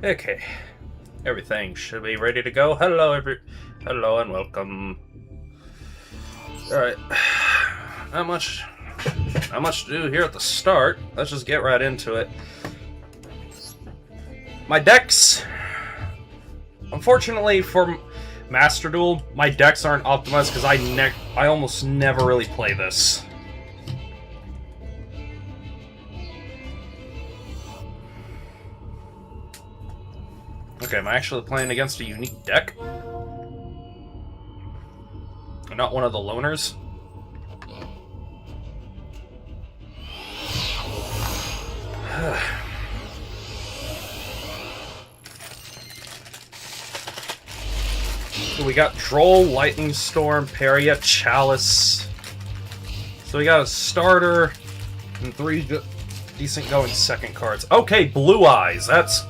Okay, everything should be ready to go. Hello and welcome. All right, not much, not much to do here at the start. Let's just get right into it. My decks, unfortunately for Masterduel, my decks aren't optimized because I almost never really play this. Okay, am I actually playing against a unique deck? Not one of the loners? So we got Droll, Lightning Storm, Peria, Chalice. So we got a starter and three decent going second cards. Okay, Blue Eyes. That's...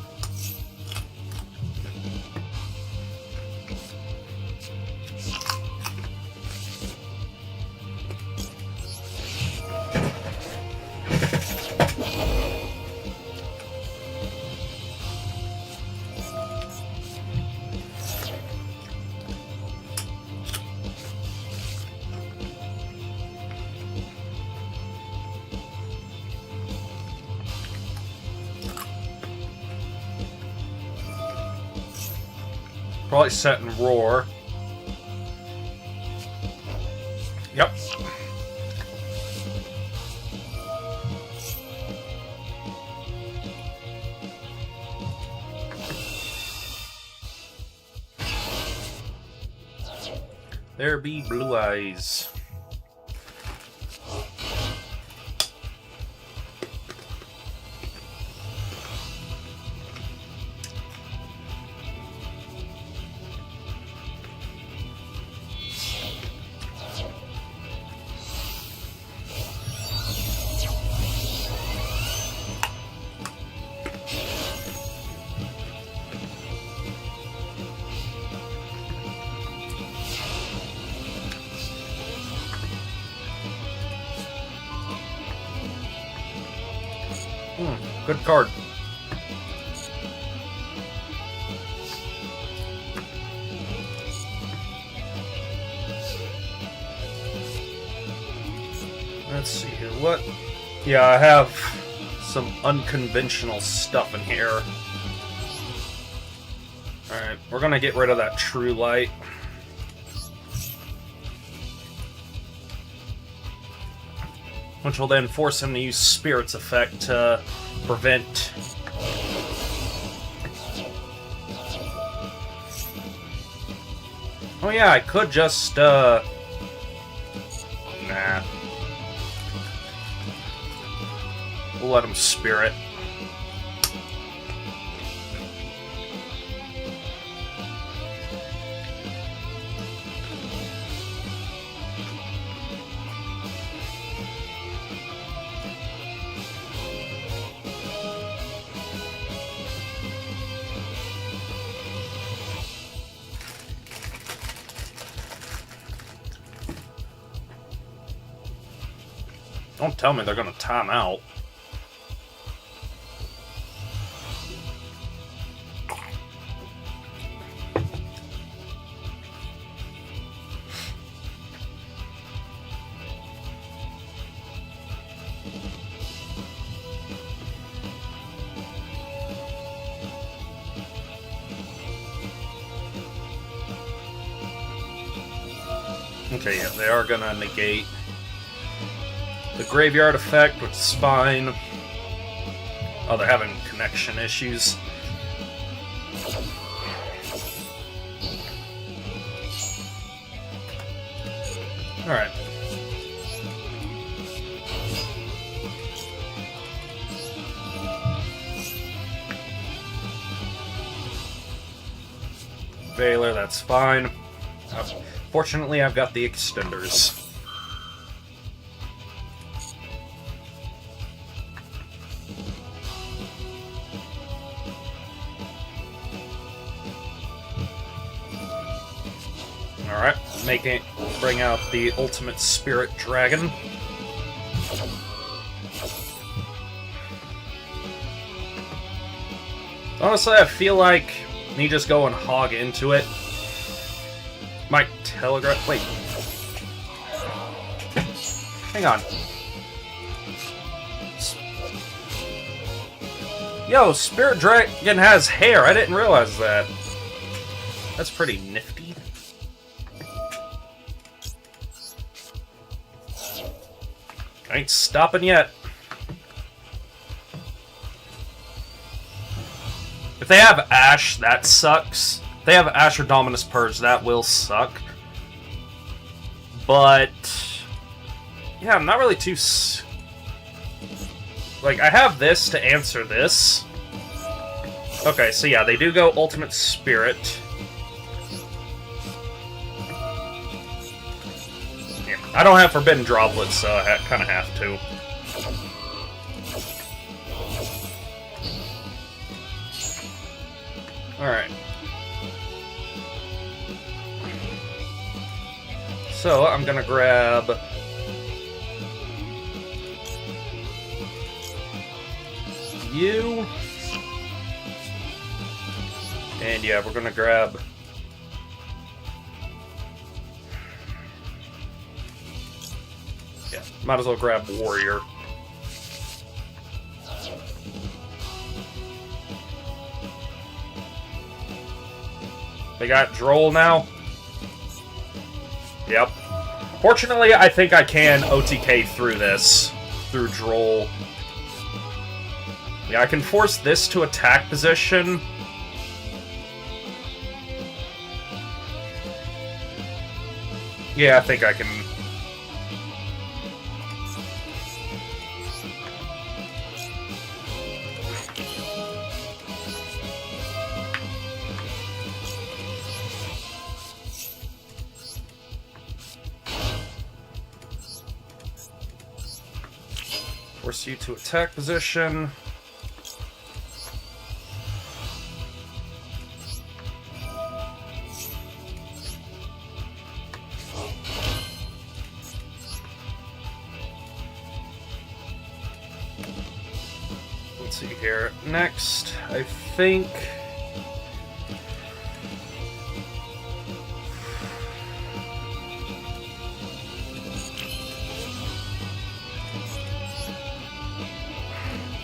probably set and roar. Yep. There be Blue Eyes. Good card. Let's see here. What? Yeah, I have some unconventional stuff in here. Alright, we're gonna get rid of that True Light. Which will then force him to use Spirit's Effect to prevent... Oh yeah, I could just, Nah. We'll let him Spirit. Don't tell me they're gonna time out. Okay, yeah, they are gonna negate the graveyard effect, which is fine. Oh, they're having connection issues. Alright. Baylor, that's fine. Fortunately, I've got the extenders. Alright, bring out the ultimate spirit dragon. Honestly, I feel like me just go and hog into it. My telegraph. Wait. Hang on. Yo, Spirit Dragon has hair. I didn't realize that. That's pretty nifty. I ain't stopping yet. If they have Ash, that sucks. If they have Ash or Dominus Purge, that will suck. But yeah, I'm not really too... Like, I have this to answer this. Okay, so yeah, they do go Ultimate Spirit. Yeah, I don't have Forbidden Droplets, so I kind of have to. Alright. So, I'm gonna grab... you. And yeah, we're gonna grab... yeah, might as well grab Warrior. They got Droll now? Yep. Fortunately, I think I can OTK through this. Through Droll. Yeah, I can force this to attack position. Yeah, I think I can... force you to attack position. Let's see here. Next, I think...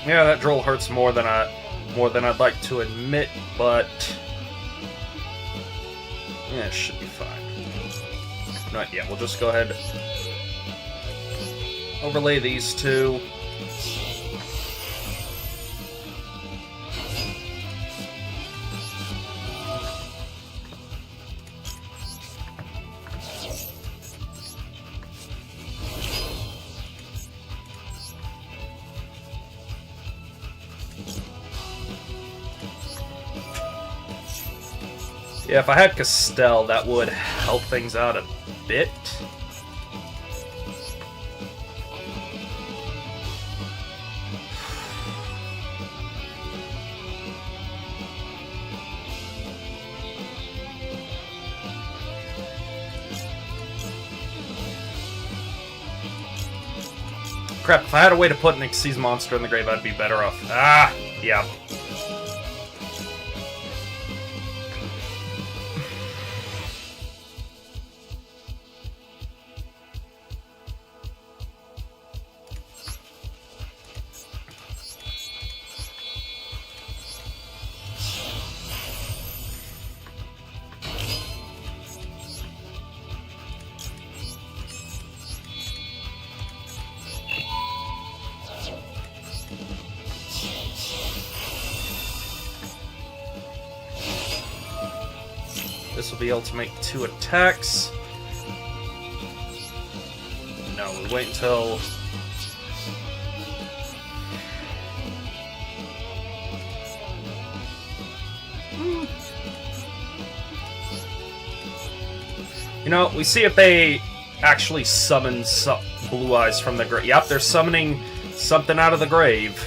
yeah, that Droll hurts more than I'd like to admit, but yeah, it should be fine. Not yet. We'll just go ahead, overlay these two. Yeah, if I had Castell, that would help things out a bit. Crap, if I had a way to put an Xyz monster in the grave, I'd be better off. Ah, yeah. This will be able to make 2 attacks. No, we wait until... You know, we see if they actually summon Blue Eyes from the grave. Yep, they're summoning something out of the grave.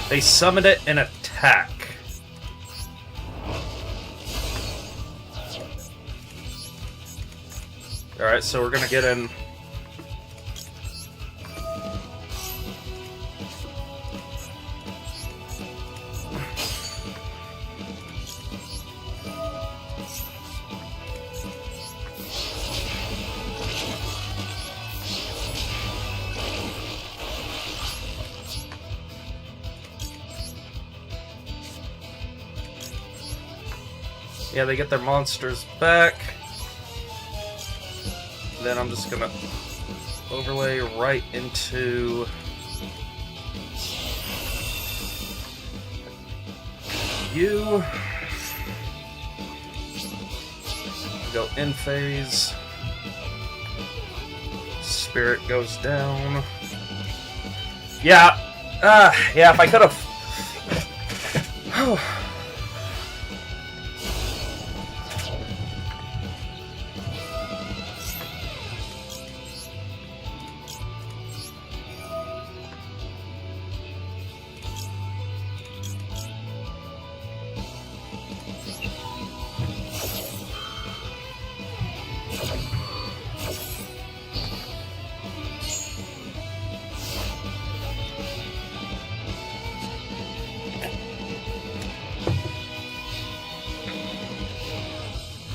They summoned it in attack. Alright, so we're gonna get in... Yeah, they get their monsters back. Then I'm just gonna overlay right into you. Go in phase. Spirit goes down. Yeah. Yeah, if I could have.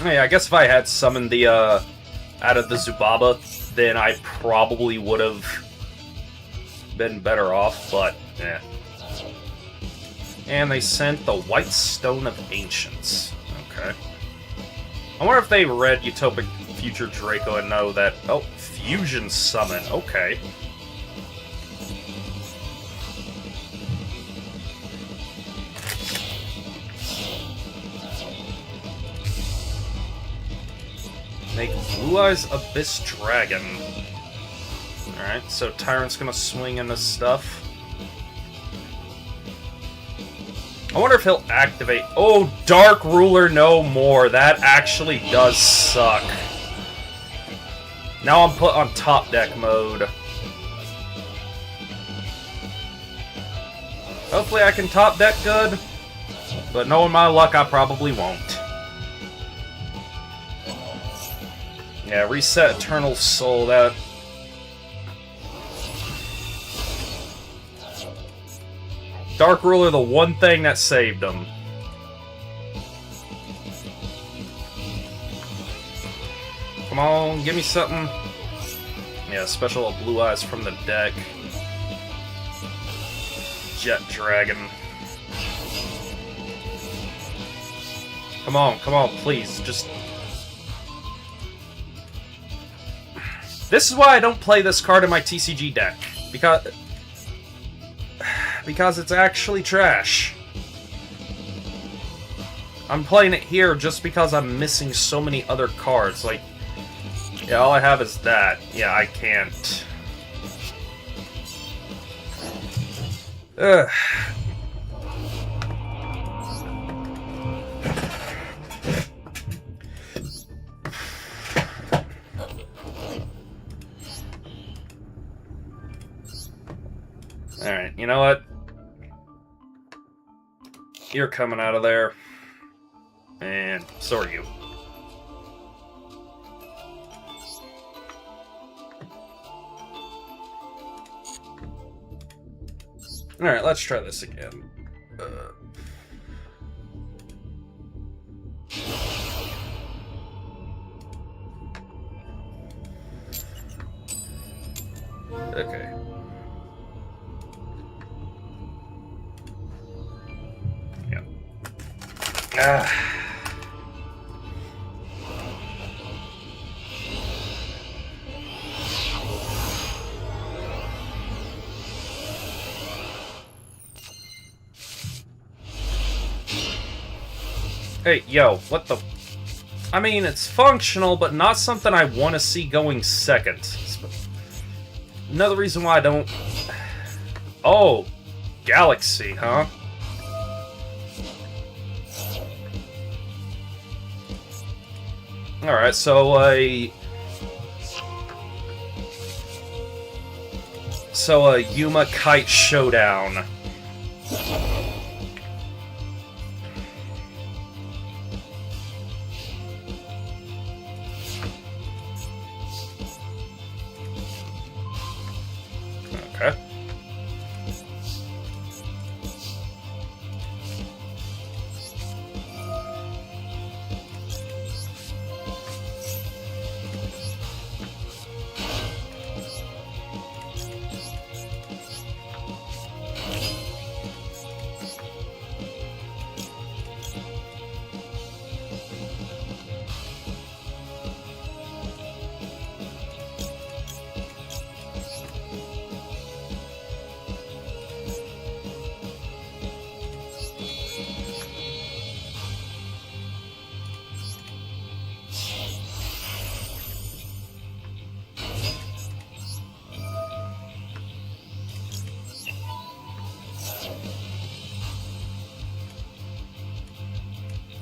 Yeah, I guess if I had summoned the, out of the Zubaba, then I probably would have been better off, but, eh. And they sent the White Stone of Ancients. Okay. I wonder if they read Utopic Future Draco and know that, oh, Fusion Summon, okay. Make Blue Eyes Abyss Dragon. Alright, so Tyrant's gonna swing into stuff. I wonder if he'll activate... Oh, Dark Ruler no more. That actually does suck. Now I'm put on top deck mode. Hopefully I can top deck good. But knowing my luck, I probably won't. Yeah, reset Eternal Soul, that... Dark Ruler, the one thing that saved him. Come on, give me something. Yeah, special Blue Eyes from the deck. Jet Dragon. Come on, please, just... This is why I don't play this card in my TCG deck. Because it's actually trash. I'm playing it here just because I'm missing so many other cards. Like, yeah, all I have is that. Yeah, I can't. Ugh. Alright, you know what? You're coming out of there. And so are you. Alright, let's try this again. Okay. Hey, yo, what the... I mean, it's functional, but not something I want to see going second. Another reason why I don't... Oh, Galaxy, huh? Alright, so Yuma Kite Showdown. Okay.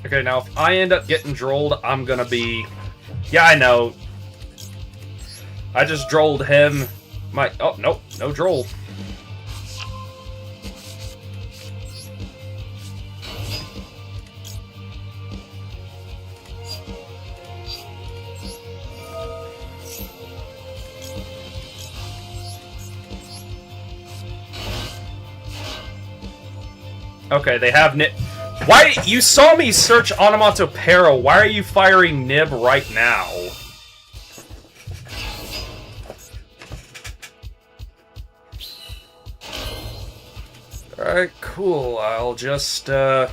Okay, now if I end up getting drolled, I'm gonna be... Yeah, I know. I just drolled him. Oh, nope, no droll. Okay, they have Nib. Why? You saw me search Onomatopoeia. Why are you firing Nib right now? Alright, cool. I'll just, go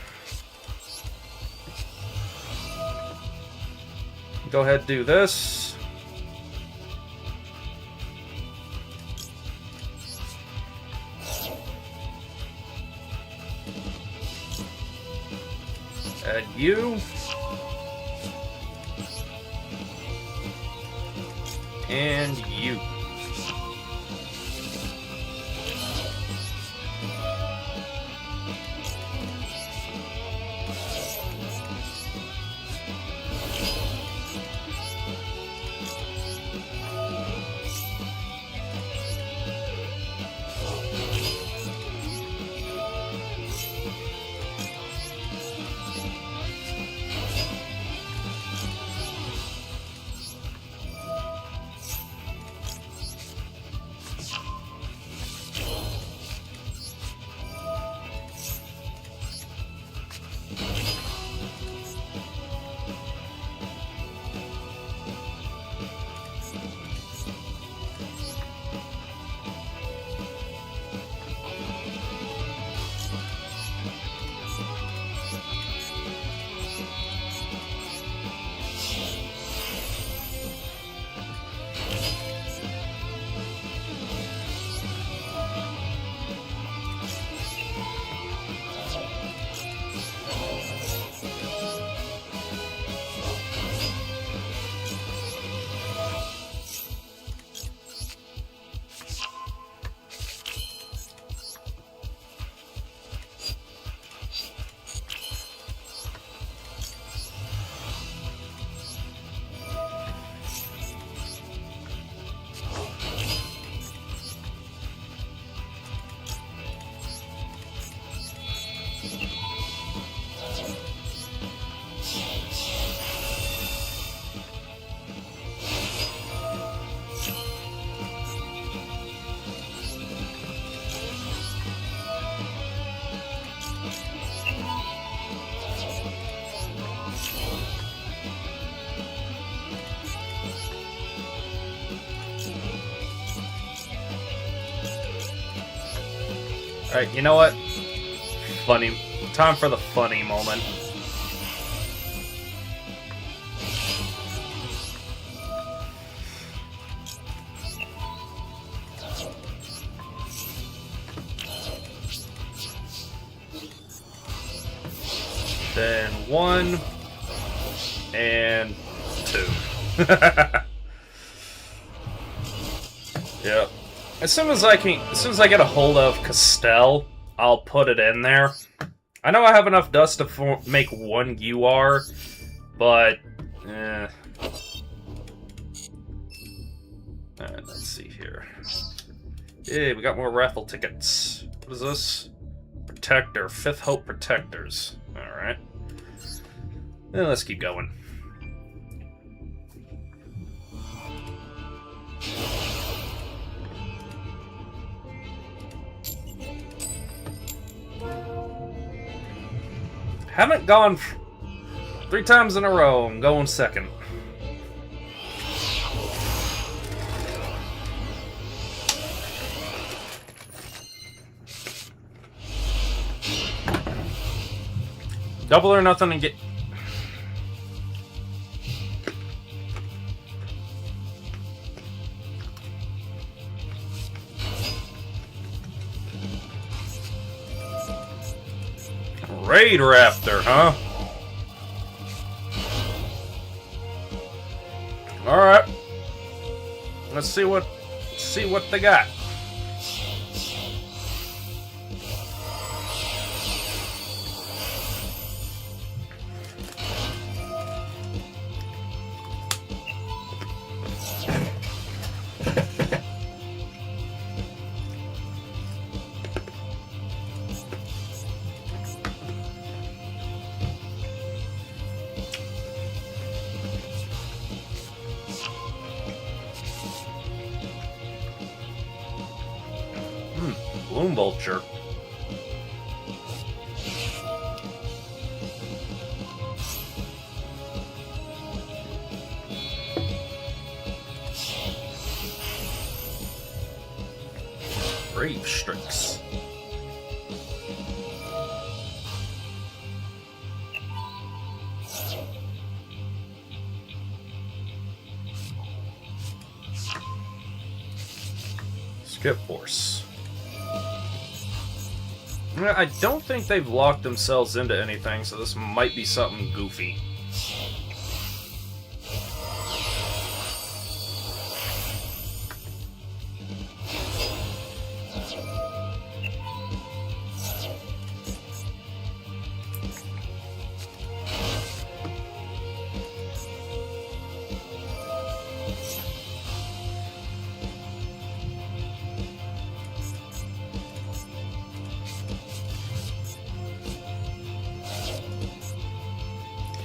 ahead and do this. Add you. And you. Alright, you know what? Funny. Time for the funny moment. Then 1 and 2. Yep. As soon as I get a hold of Castell, I'll put it in there. I know I have enough dust to make 1 UR, but Alright, let's see here. Hey, we got more raffle tickets. What is this? Protector, 5th Hope Protectors. Alright. Let's keep going. Haven't gone 3 times in a row. I'm going second. Double or nothing and get... Raid Raptor, huh? Alright. Let's see what they got. Gloom Vulture. Brave Strix. Skip Force. I don't think they've locked themselves into anything, so this might be something goofy.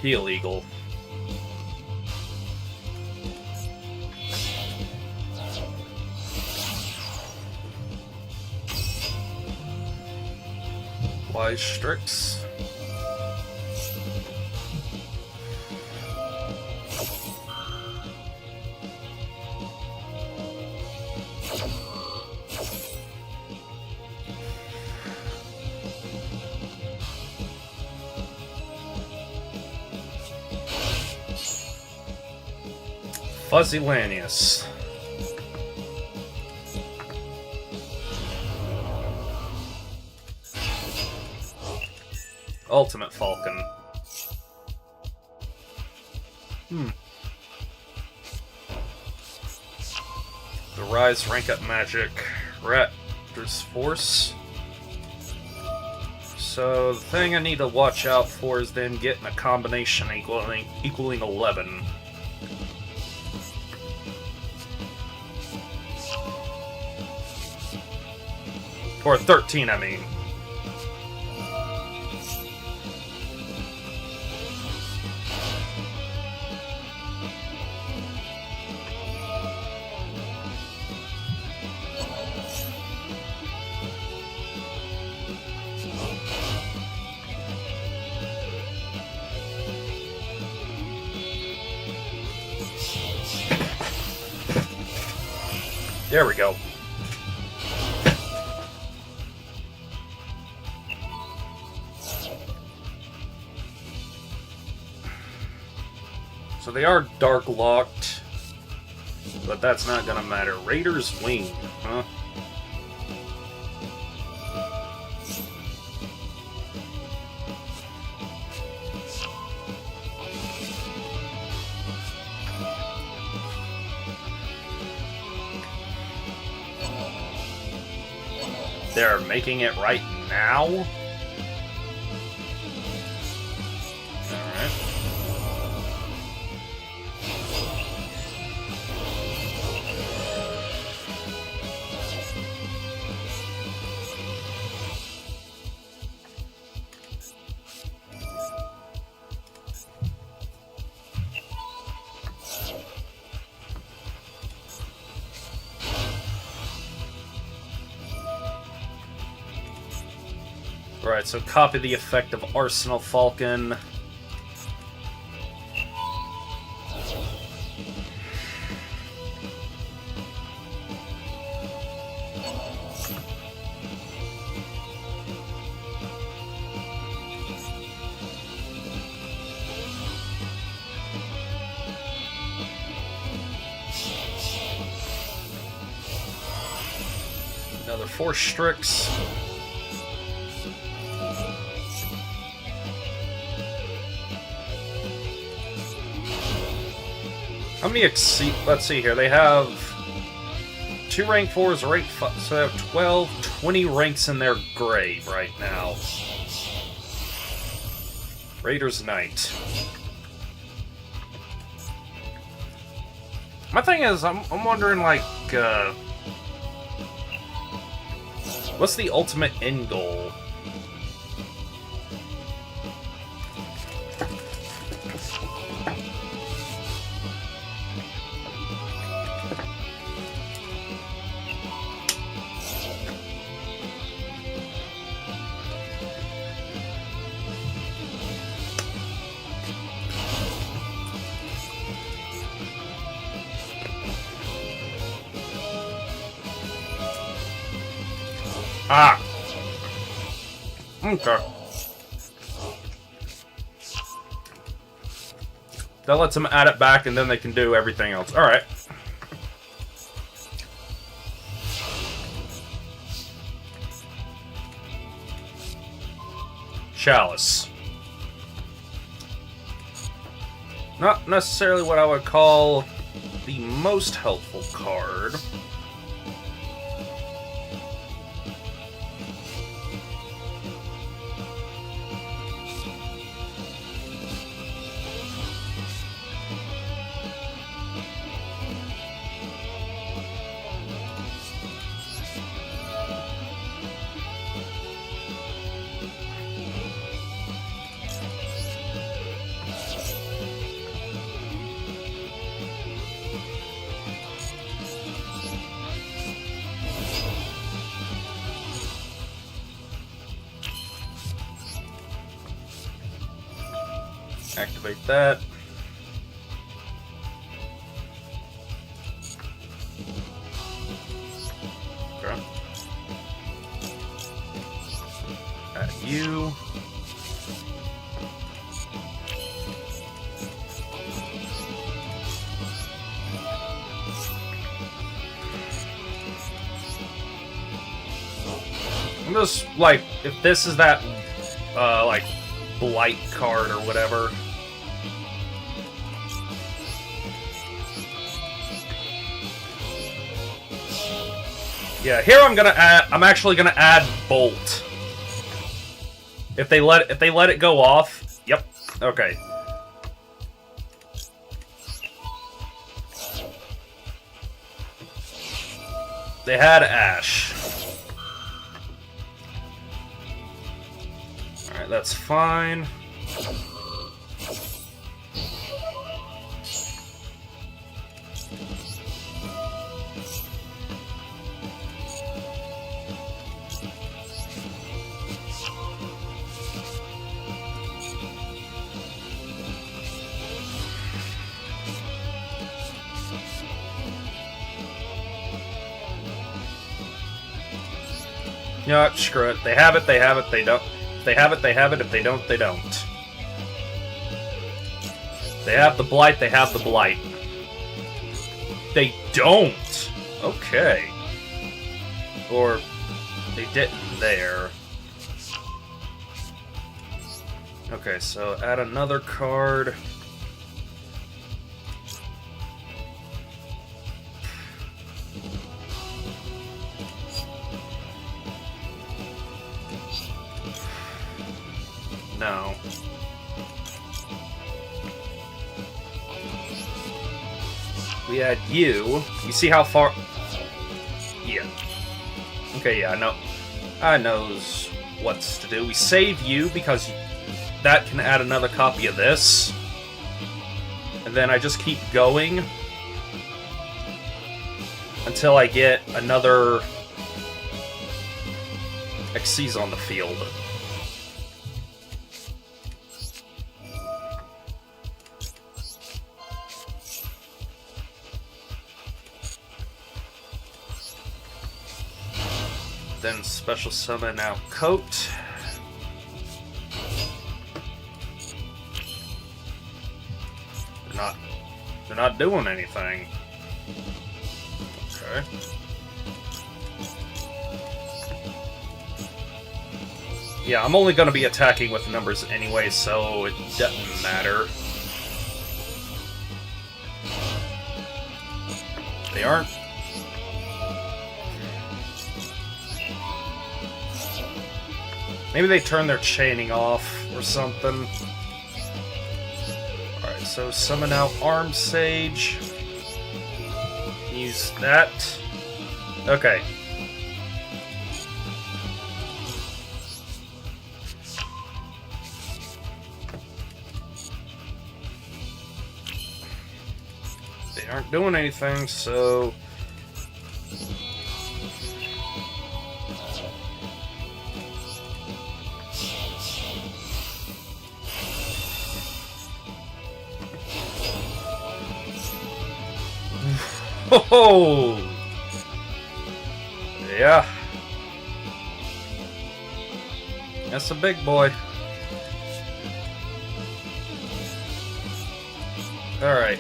Heal Eagle. Wise Strix. Fuzzy Lanius. Ultimate Falcon. The Rise Rank Up Magic. Raptor's Force. So the thing I need to watch out for is then getting a combination equaling 11. Or 13, I mean. There we go. So they are dark locked, but that's not gonna matter. Raider's Wing, huh? They're making it right now? Alright. Right, so copy the effect of Arsenal Falcon. Another 4 Strix. How many exceed? Let's see here. They have 2 rank 4s, rank 5, so they have 12, 20 ranks in their grave right now. Raiders Knight. My thing is, I'm wondering, like, what's the ultimate end goal? Ah! Okay. That lets them add it back, and then they can do everything else. Alright. Chalice. Not necessarily what I would call the most helpful card. Activate that. Okay. Add you. I'm just like, if this is that, like, blight card or whatever. Yeah, here I'm actually gonna add Bolt. If they let it go off, yep. Okay. They had Ash. Alright, that's fine. You know what? Screw it. They have it, they have it, they don't. If they have it, they have it. If they don't, they don't. They have the Blight, they have the Blight. They don't! Okay. Or, they didn't there. Okay, so add another card. No. We had you. You see how far... Yeah. Okay, yeah, I knows what's to do. We save you because that can add another copy of this. And then I just keep going until I get another Xyz on the field. Then special summon out Coat. They're not doing anything. Okay. Yeah, I'm only going to be attacking with numbers anyway, so it doesn't matter. They aren't. Maybe they turn their chaining off or something. Alright, so summon out Arm Sage. Use that. Okay. They aren't doing anything, so... Oh! Yeah. That's a big boy. Alright,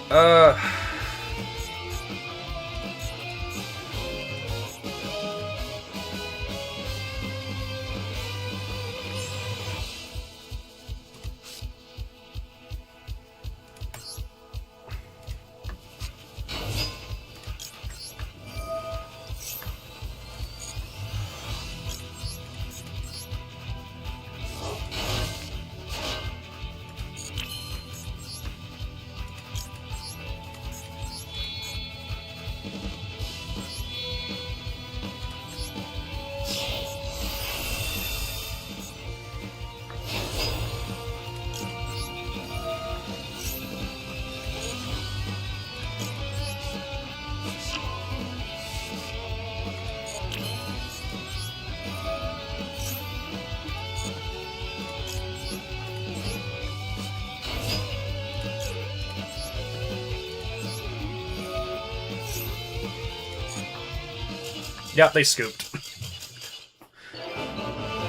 yeah, they scooped.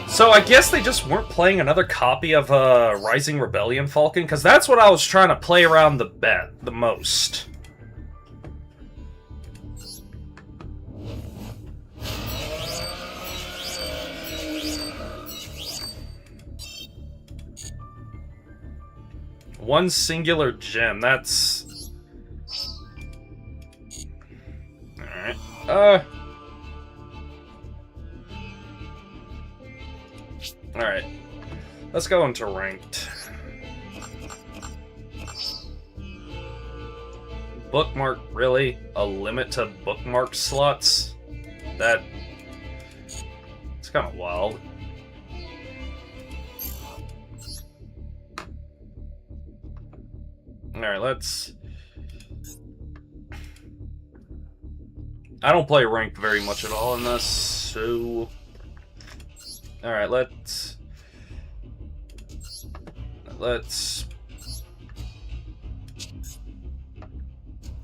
So I guess they just weren't playing another copy of Rising Rebellion Falcon, because that's what I was trying to play around the most. One singular gem, that's... Alright, Alright, let's go into ranked. Bookmark, really? A limit to bookmark slots? It's kind of wild. Alright, let's... I don't play ranked very much at all in this, so... Alright, let's...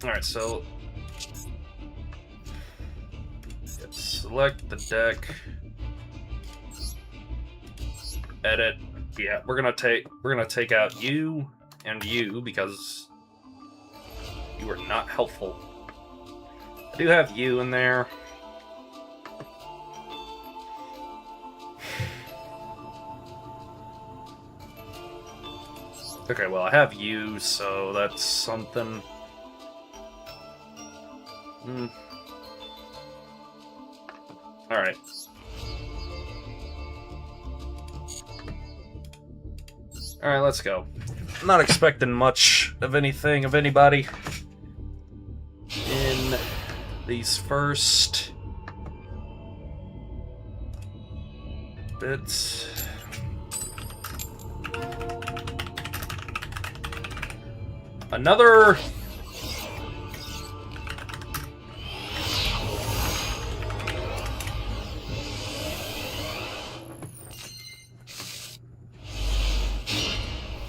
Alright, so... Select the deck. Edit. Yeah, we're gonna take out you and you because you are not helpful. I do have you in there. Okay, well, I have you, so that's something. Alright. Alright, let's go. I'm not expecting much of anything, of anybody in these first bits. Another...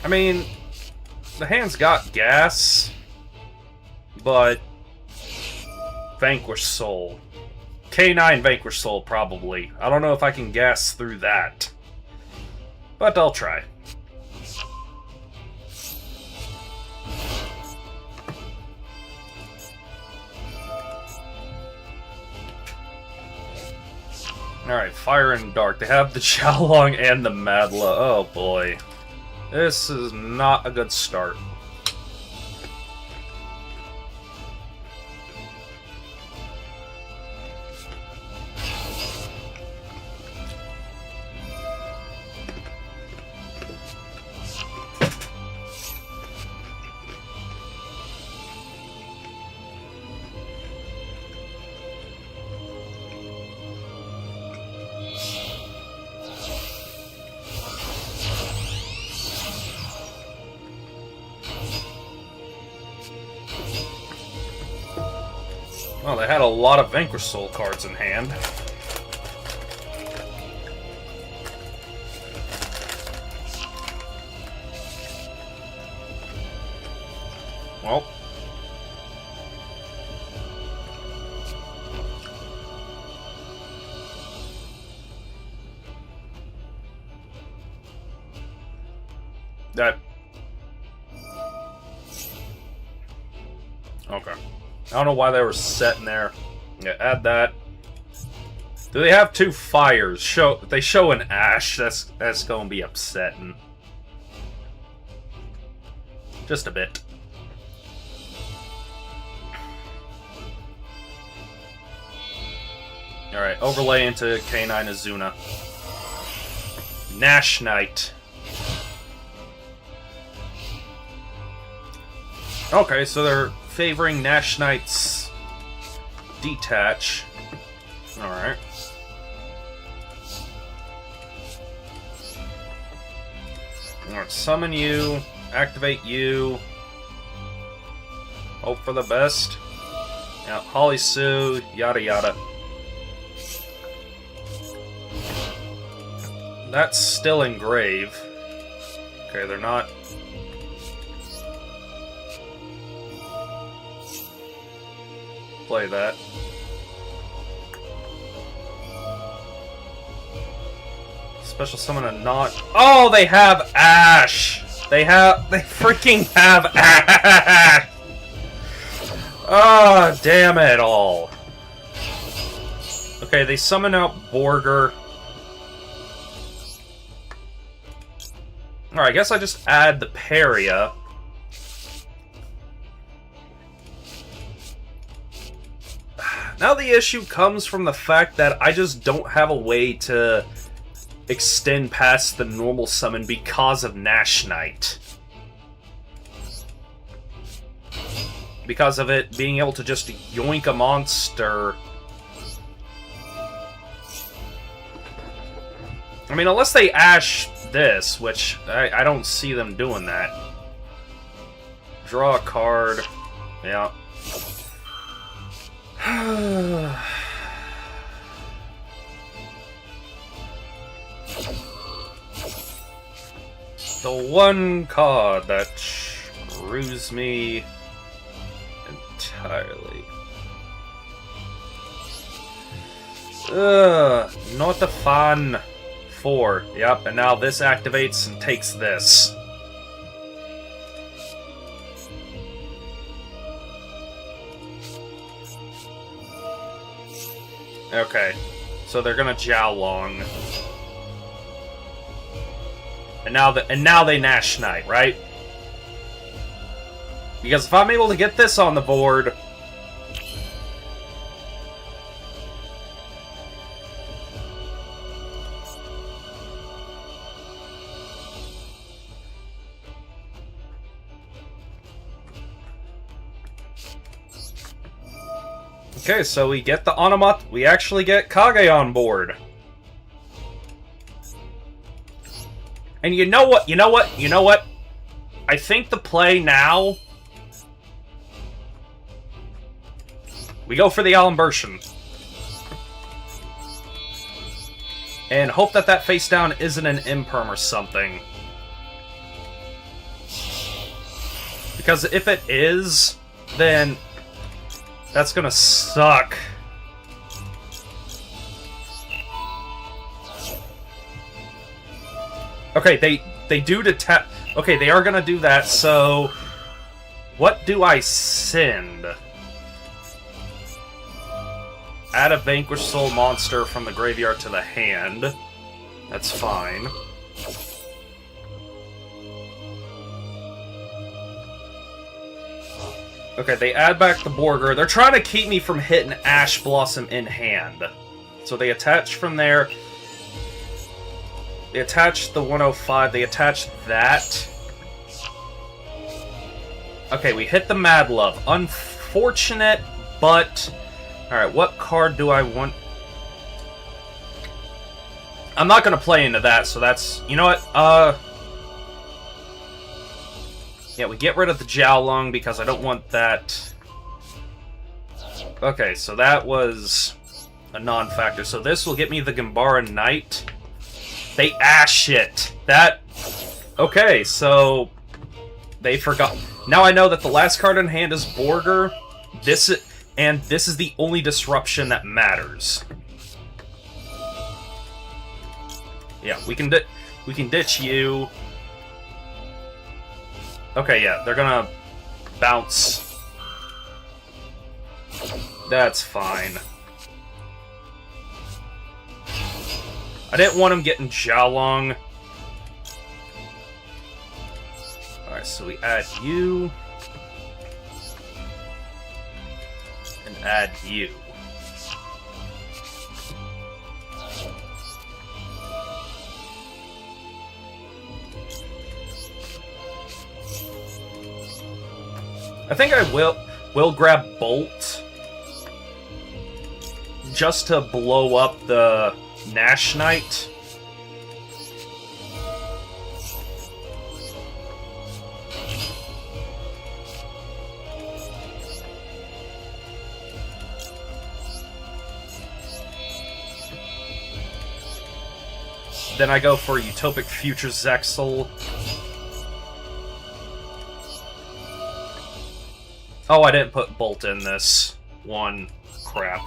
I mean, the hand's got gas, but Vanquish Soul. K9 Vanquish Soul, probably. I don't know if I can gas through that, but I'll try. Alright, Fire and Dark. They have the Xiaolong and the Madla. Oh boy. This is not a good start. Well, they had a lot of Vanquish Soul cards in hand. Well. That... Okay. I don't know why they were set in there. Yeah, add that. Do they have 2 fires? They show an ash. That's gonna be upsetting. Just a bit. Alright, overlay into K9 Azuna. Nash Knight. Okay, so they're favoring Nash Knight's detach. Alright. Alright, summon you, activate you. Hope for the best. Yeah, Holly Sue, yada yada. That's still engrave. Okay, they're not. Play that. Special summon a not. Oh, they have Ash! They freaking have Ash! Ah, oh, damn it all. Okay, they summon out Borger. Alright, I guess I just add the Paria. Now the issue comes from the fact that I just don't have a way to extend past the normal summon because of Nash Knight. Because of it being able to just yoink a monster. I mean, unless they Ash this, which I don't see them doing that. Draw a card. Yeah. The one card that screws me entirely. Not a fan. 4. Yep, and now this activates and takes this. Okay, so they're gonna Jiaolong. And now they Nash Knight, right? Because if I'm able to get this on the board, okay, so we get the Onomat. We actually get Kage on board. And you know what? You know what? You know what? I think the play now... we go for the Alimbertian. And hope that that face down isn't an Imperm or something. Because if it is, then... that's gonna suck. Okay, they do detect. Okay, they are gonna do that. So, what do I send? Add a vanquished soul monster from the graveyard to the hand. That's fine. Okay, they add back the Borger. They're trying to keep me from hitting Ash Blossom in hand. So they attach from there. They attach the 105. They attach that. Okay, we hit the Mad Love. Unfortunate, but... alright, what card do I want? I'm not going to play into that, so that's... you know what? Yeah, we get rid of the Jiaolong because I don't want that. Okay, so that was a non-factor. So this will get me the Gambara Knight. They Ash it. That... okay, so... they forgot. Now I know that the last card in hand is Borger. This is the only disruption that matters. Yeah, we can ditch you. Okay, yeah, they're gonna bounce. That's fine. I didn't want him getting Jialong. Alright, so we add you. And add you. I think I will grab Bolt just to blow up the Nash Knight. Then I go for Utopic Future Zexal. Oh, I didn't put Bolt in this one. Crap.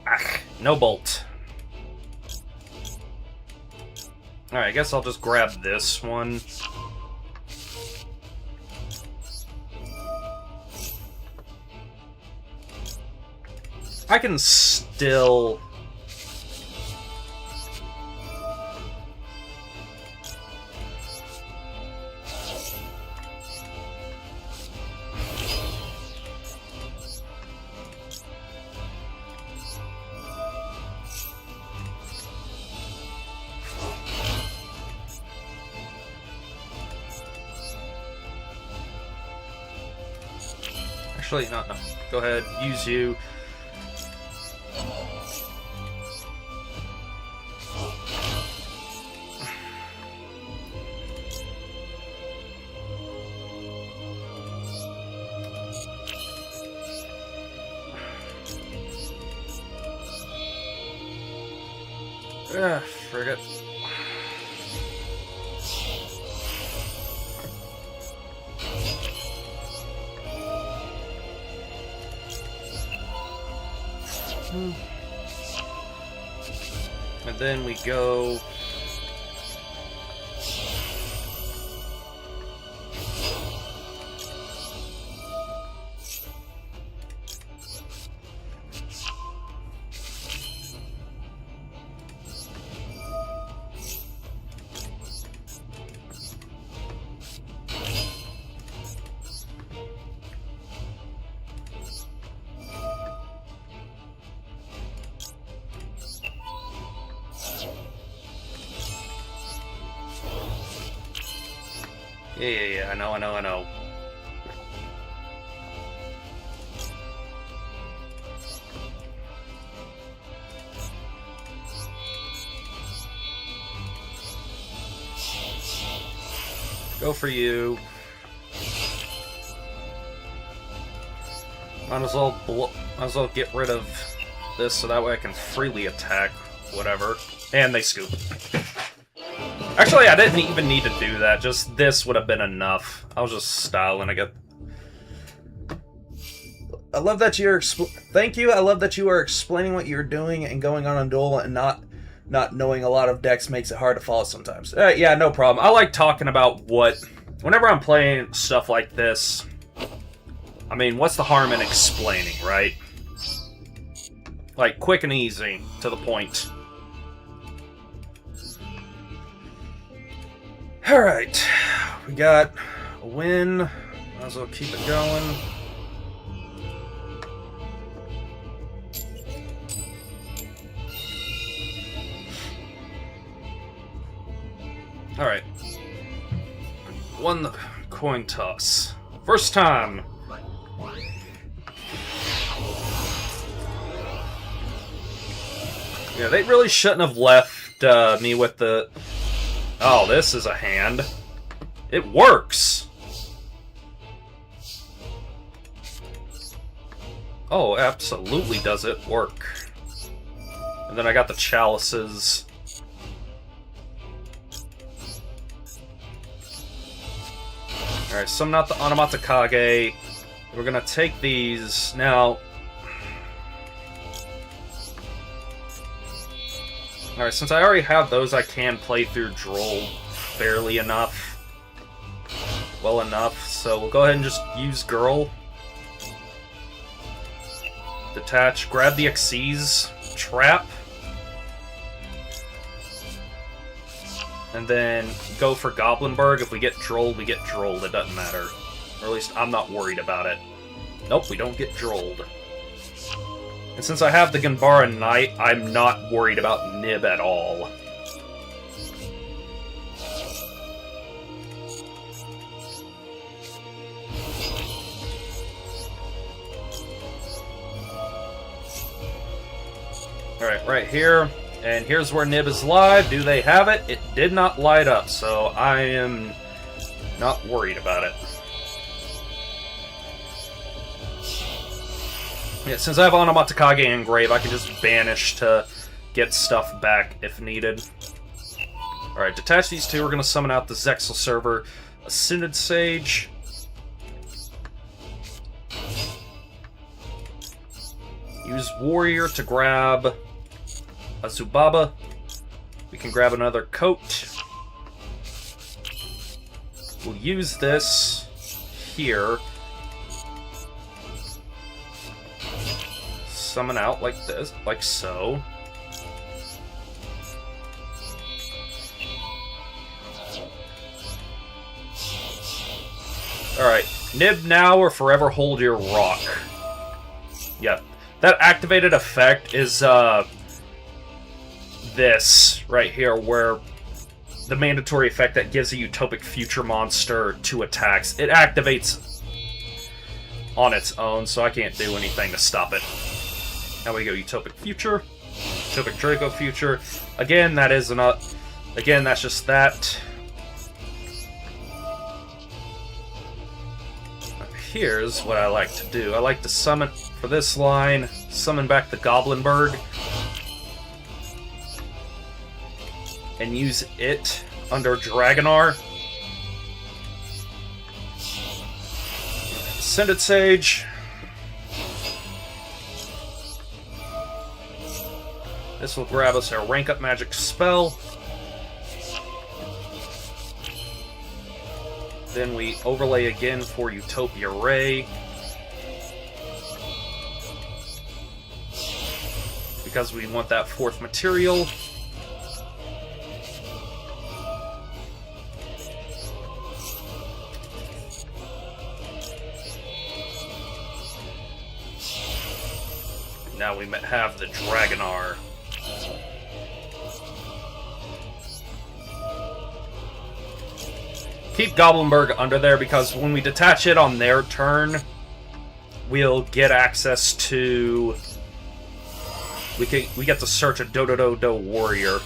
Ah, no Bolt. Alright, I guess I'll just grab this one. I can still... Actually, no. Go ahead, use you. Forget. And then we go... Yeah, I know. Go for you. Might as well get rid of this so that way I can freely attack whatever. And they scoop. Actually, I didn't even need to do that. Just this would have been enough. I was just styling. I love that you're. Thank you. I love that you are explaining what you're doing and going on a duel and not knowing a lot of decks makes it hard to follow sometimes. Yeah, no problem. I like talking about what. Whenever I'm playing stuff like this, I mean, what's the harm in explaining, right? Like quick and easy, to the point. Alright, we got a win. Might as well keep it going. Alright. Won the coin toss. First time. Yeah, they really shouldn't have left me with the... Oh, this is a hand. It works! Oh, absolutely does it work. And then I got the chalices. Alright, summon out the Onomatakage. We're gonna take these. Now... Alright, since I already have those, I can play through Droll barely enough. Well enough, so we'll go ahead and just use Girl. Detach, grab the Xyz, trap. And then go for Goblinberg. If we get Drolled, we get Drolled. It doesn't matter. Or at least I'm not worried about it. Nope, we don't get Drolled. And since I have the Ganbara Knight, I'm not worried about Nib at all. Alright, right here. And here's where Nib is live. Do they have it? It did not light up, so I am not worried about it. Yeah, since I have Onomatakage Engrave, I can just banish to get stuff back if needed. Alright, detach these two. We're going to summon out the Zexal Server, Ascended Sage. Use Warrior to grab a Zubaba. We can grab another coat. We'll use this here. Summon out like this, like so. Alright, Nib now or forever hold your rock. Yep. That activated effect is, this right here, where the mandatory effect that gives a Utopic Future monster 2 attacks. It activates on its own, so I can't do anything to stop it. Now we go Utopic Future, Utopic Draco Future. Again, that is not. Again, that's just that. Here's what I like to do. I like to summon for this line. Summon back the Goblinberg. And use it under Dragonar. Ascended Sage. This will grab us our rank up magic spell. Then we overlay again for Utopia Ray. Because we want that 4th material. Now we have the Dragonar. Keep Goblinberg under there because when we detach it on their turn, we'll get access to... We get to search a Do Warrior.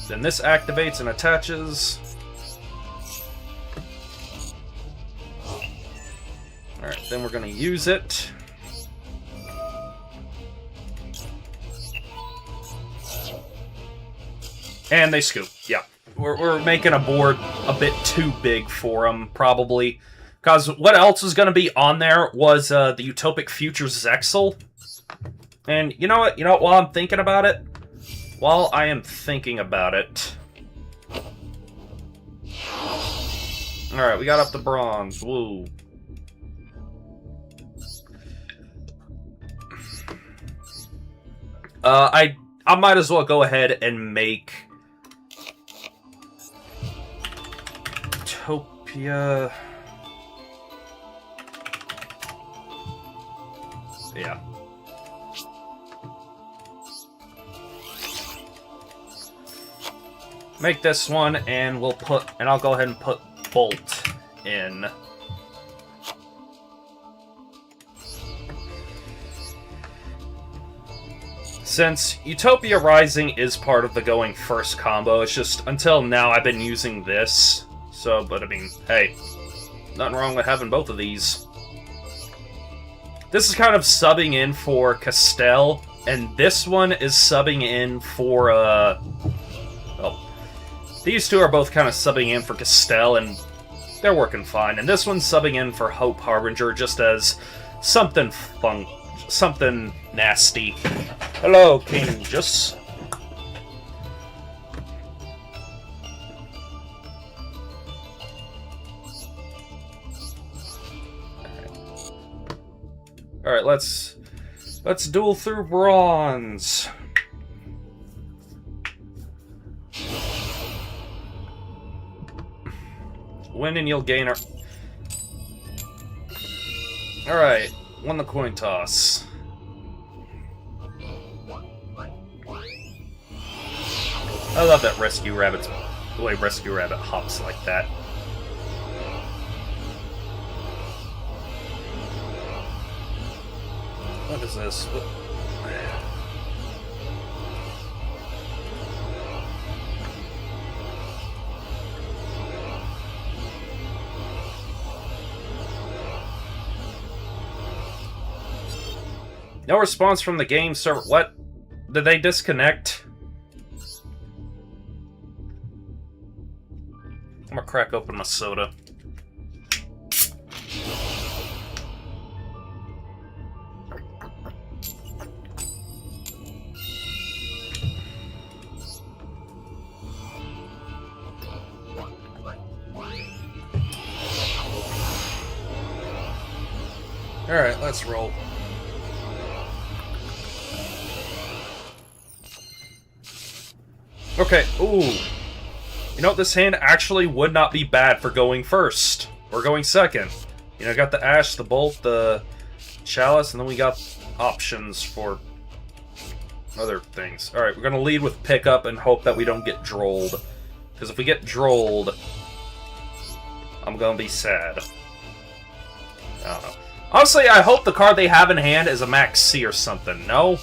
Then this activates and attaches. Alright, then we're going to use it. And they scoop, yeah. We're making a board a bit too big for them, probably. Because what else was going to be on there was the Utopic Future Zexal. And you know what? While I'm thinking about it, Alright, we got up to bronze. Woo. I might as well go ahead and make... Utopia... Yeah. Make this one, and I'll go ahead and put Bolt in. Since Utopia Rising is part of the going first combo, it's just, until now, I've been using this. So, but I mean, hey, nothing wrong with having both of these. This is kind of subbing in for Castell, and this one is subbing in for, well, these two are both kind of subbing in for Castell, and they're working fine. And this one's subbing in for Hope Harbinger, just as something something nasty. Hello, King. Just... Alright, let's duel through bronze. Win and you'll gain our... Alright, won the coin toss. I love that Rescue Rabbit's... the way Rescue Rabbit hops like that. What is this? What? No response from the game server. What? Did they disconnect? I'm gonna crack open my soda. Alright, let's roll. Okay, ooh. You know, this hand actually would not be bad for going first. Or going second. You know, got the Ash, the Bolt, the Chalice, and then we got options for other things. Alright, we're gonna lead with Pickup and hope that we don't get drolled. Because if we get drolled, I'm gonna be sad. I don't know. Honestly, I hope the card they have in hand is a Max C or something. No?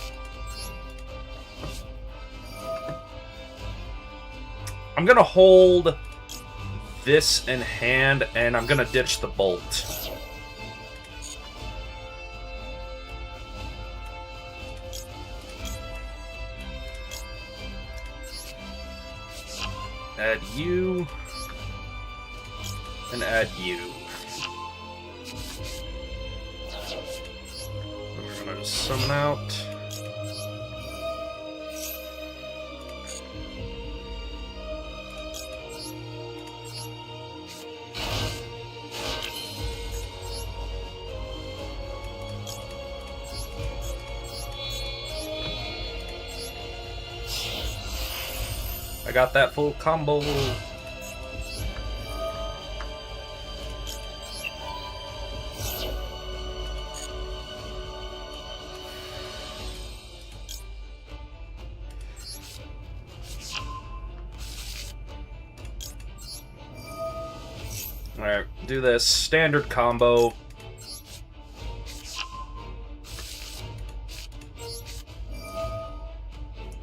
I'm gonna hold this in hand, and I'm gonna ditch the Bolt. Add you. And add you. We're gonna just summon out. I got that full combo. Alright, do this standard combo.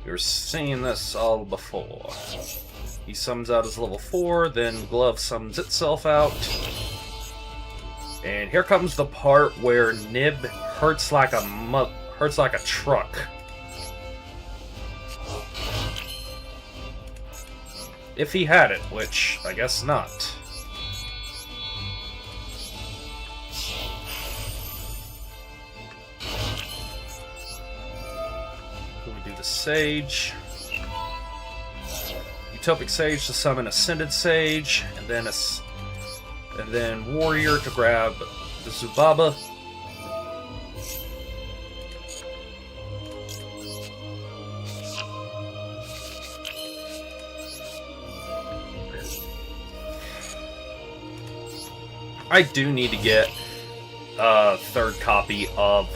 You're seeing this all before. He summons out his level 4, then Glove summons itself out. And here comes the part where Nib hurts like a truck. If he had it, which I guess not. Sage. Utopic Sage to summon Ascended Sage, and then Warrior to grab the Zubaba. I do need to get a third copy of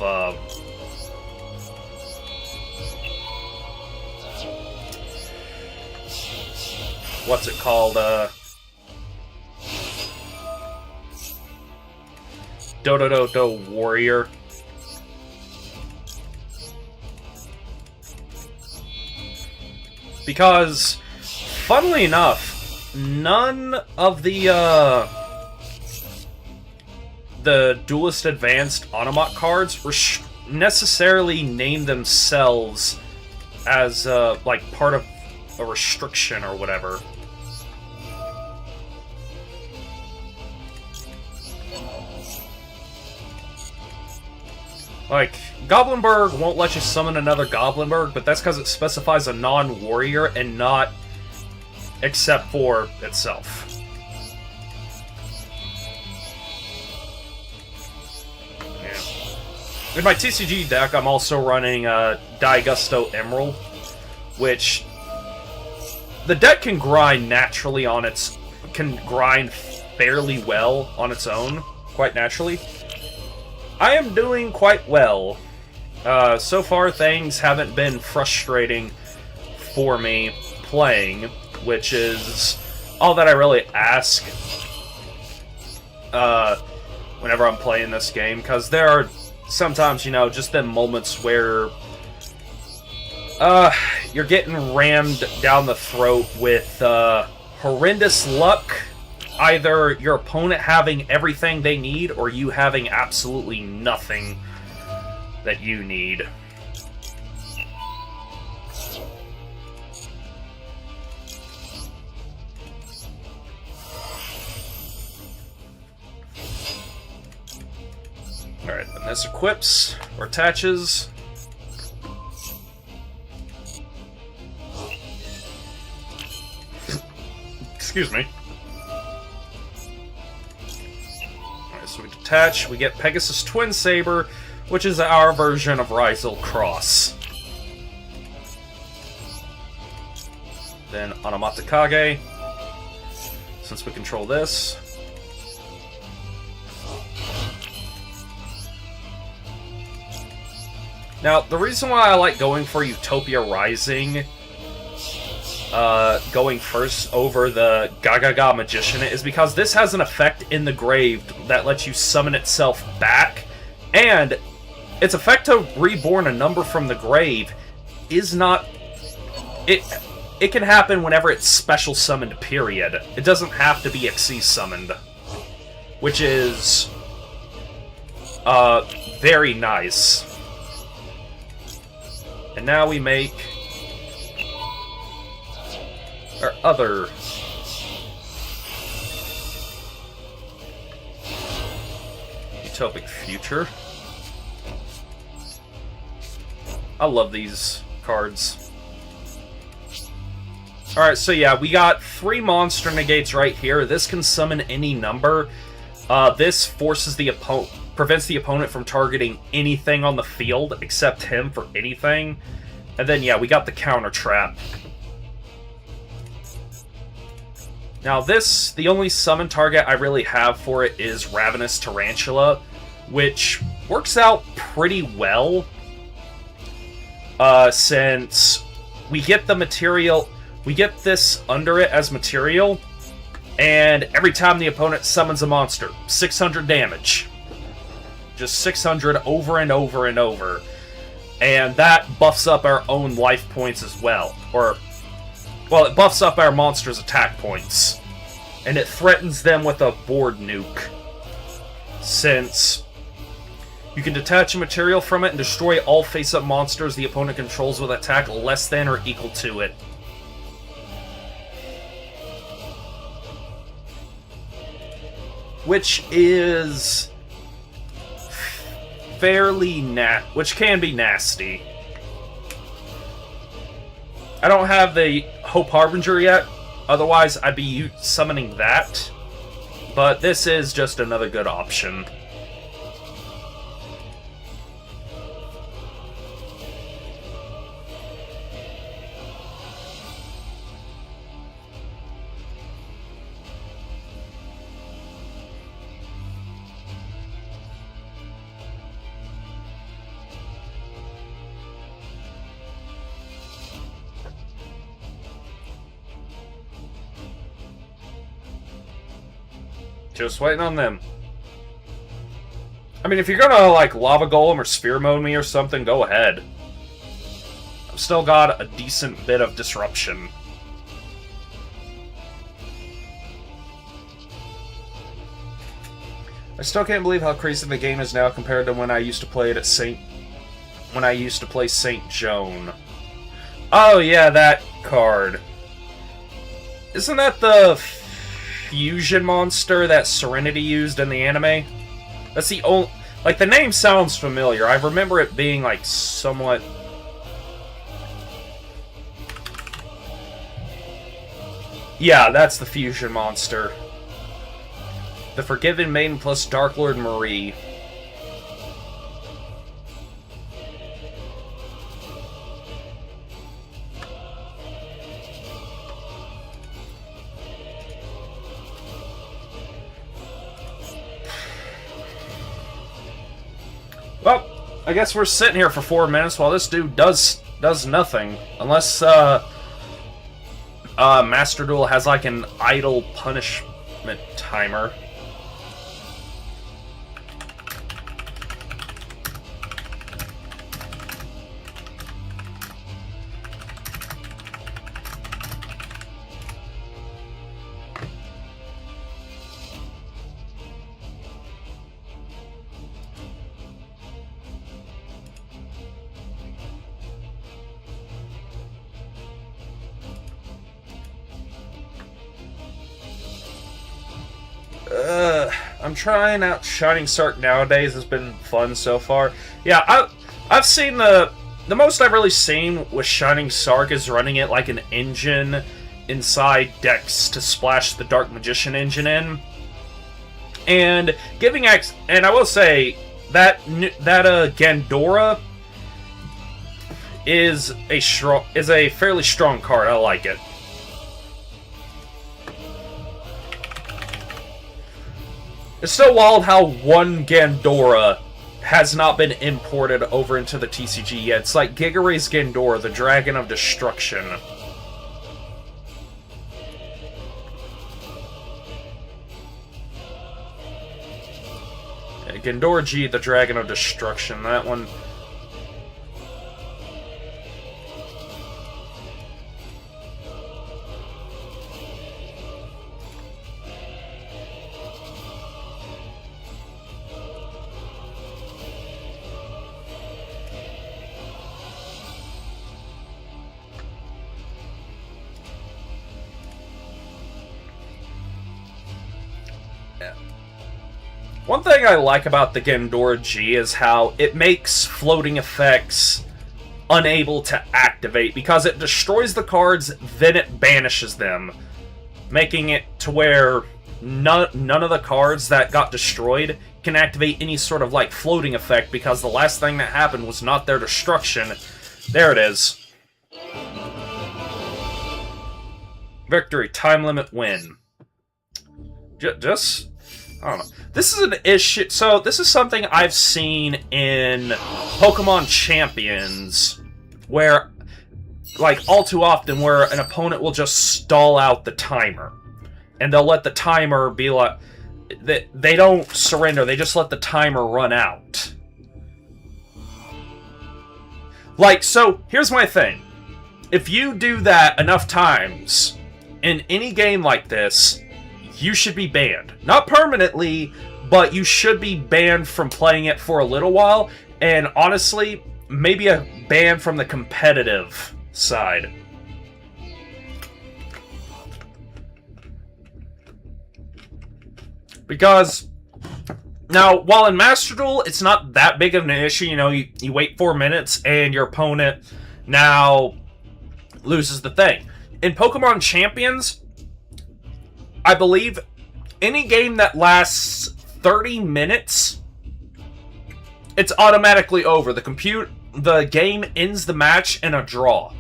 what's it called? Do Warrior. Because, funnily enough, none of the Duelist Advanced Onomot cards necessarily name themselves as like part of a restriction or whatever. Like, Goblinberg won't let you summon another Goblinberg, but that's because it specifies a non-warrior and not except for itself. Yeah. In my TCG deck, I'm also running Gusto Emerald, which the deck can grind naturally on its... can grind fairly well on its own, quite naturally. I am doing quite well. So far, things haven't been frustrating for me playing, which is all that I really ask whenever I'm playing this game, because there are sometimes, you know, just them moments where you're getting rammed down the throat with horrendous luck, either your opponent having everything they need or you having absolutely nothing that you need. Alright, and this equips or attaches. Excuse me. Alright, so we detach, we get Pegasus Twin Saber, which is our version of Rizal Cross. Then Onamatakage, since we control this. Now, the reason why I like going for Utopia Rising, going first over the Gagaga Magician, is because this has an effect in the grave that lets you summon itself back, and its effect to reborn a number from the grave is not... It can happen whenever it's special summoned, period. It doesn't have to be Xyz summoned, which is very nice. And now we make our other Utopic Future. I love these cards. Alright, so yeah, we got 3 monster negates right here. This can summon any number. This forces the opponent... prevents the opponent from targeting anything on the field except him for anything. And then, yeah, we got the counter trap. Now this, the only summon target I really have for it is Ravenous Tarantula, which works out pretty well. Since we get the material, we get this under it as material, and every time the opponent summons a monster, 600 damage. Just 600 over and over and over. And that buffs up our own life points as well. Or, well, it buffs up our monster's attack points. And it threatens them with a board nuke. Since you can detach a material from it and destroy all face-up monsters the opponent controls with attack less than or equal to it. Which is fairly which can be nasty. I don't have the Hope Harbinger yet, otherwise I'd be summoning that, but this is just another good option. Just waiting on them. I mean, if you're gonna, like, Lava Golem or Sphere Mode me or something, go ahead. I've still got a decent bit of disruption. I still can't believe how crazy the game is now compared to when I used to play it at when I used to play St. Joan. Oh, yeah, that card. Isn't that the fusion monster that Serenity used in the anime? That's the only... Like, the name sounds familiar. I remember it being, like, somewhat... Yeah, that's the fusion monster. The Forgiven Maiden plus Dark Lord Marie. I guess we're sitting here for 4 minutes while this dude does nothing. Unless, Masterduel has, like, an idle punishment timer. I'm trying out Shining Sark nowadays. It's been fun so far. Yeah, I've seen the most I've really seen with Shining Sark is running it like an engine inside decks to splash the Dark Magician engine in, and giving and I will say that Gandora is a fairly strong card. I like it. It's so wild how one Gandora has not been imported over into the TCG yet. It's like Giga Ray's Gandora, the Dragon of Destruction. Yeah, Gandora G, the Dragon of Destruction. That one... One thing I like about the Gandora G is how it makes floating effects unable to activate because it destroys the cards, then it banishes them, making it to where none of the cards that got destroyed can activate any sort of like floating effect because the last thing that happened was not their destruction. There it is. Victory, time limit, win. Just... I don't know. This is an issue. So, this is something I've seen in Pokemon Champions, where, like, all too often, where an opponent will just stall out the timer. And they'll let the timer be like... They don't surrender, they just let the timer run out. Like, so, here's my thing. If you do that enough times, in any game like this... you should be banned. Not permanently, but you should be banned from playing it for a little while, and honestly, maybe a ban from the competitive side. Because, now, while in Masterduel, it's not that big of an issue, you know, you wait 4 minutes, and your opponent now loses the thing. In Pokemon Champions... I believe any game that lasts 30 minutes, it's automatically over. The game ends the match in a draw.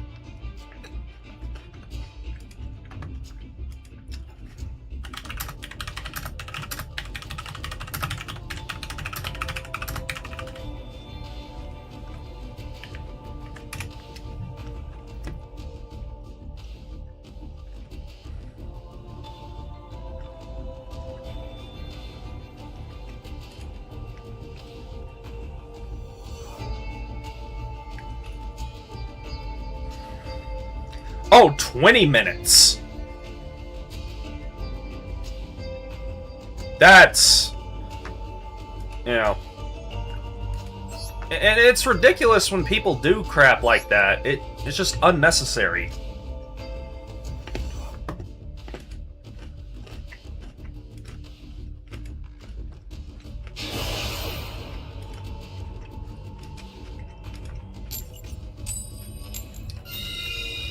Oh, 20 minutes. That's... you know... and it's ridiculous when people do crap like that. It's just unnecessary.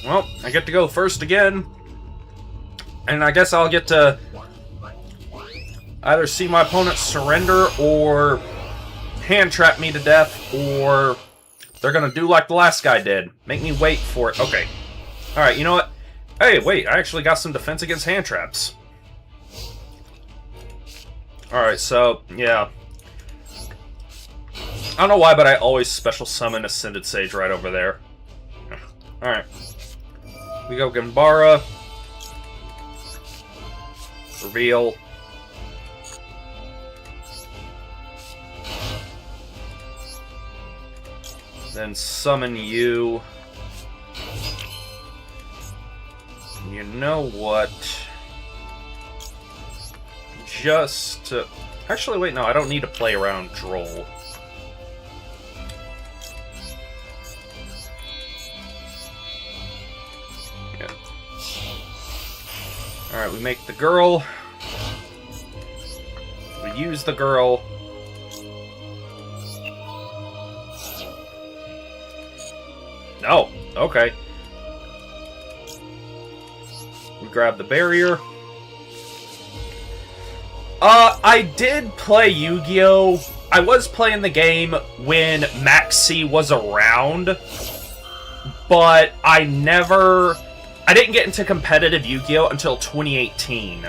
Well, I get to go first again. And I guess I'll get to either see my opponent surrender or hand trap me to death, or they're gonna do like the last guy did. Make me wait for it. Okay. Alright, you know what? Hey, wait, I actually got some defense against hand traps. Alright, so, yeah. I don't know why, but I always special summon Ascended Sage right over there. Alright. We go Gambara. Reveal. Then summon you. You know what? Just... actually, wait, no, I don't need to play around Droll. Yeah. Alright, we make the girl. We use the girl. Oh, okay. We grab the barrier. I did play Yu-Gi-Oh! I was playing the game when Max C was around, but I didn't get into competitive Yu-Gi-Oh! Until 2018.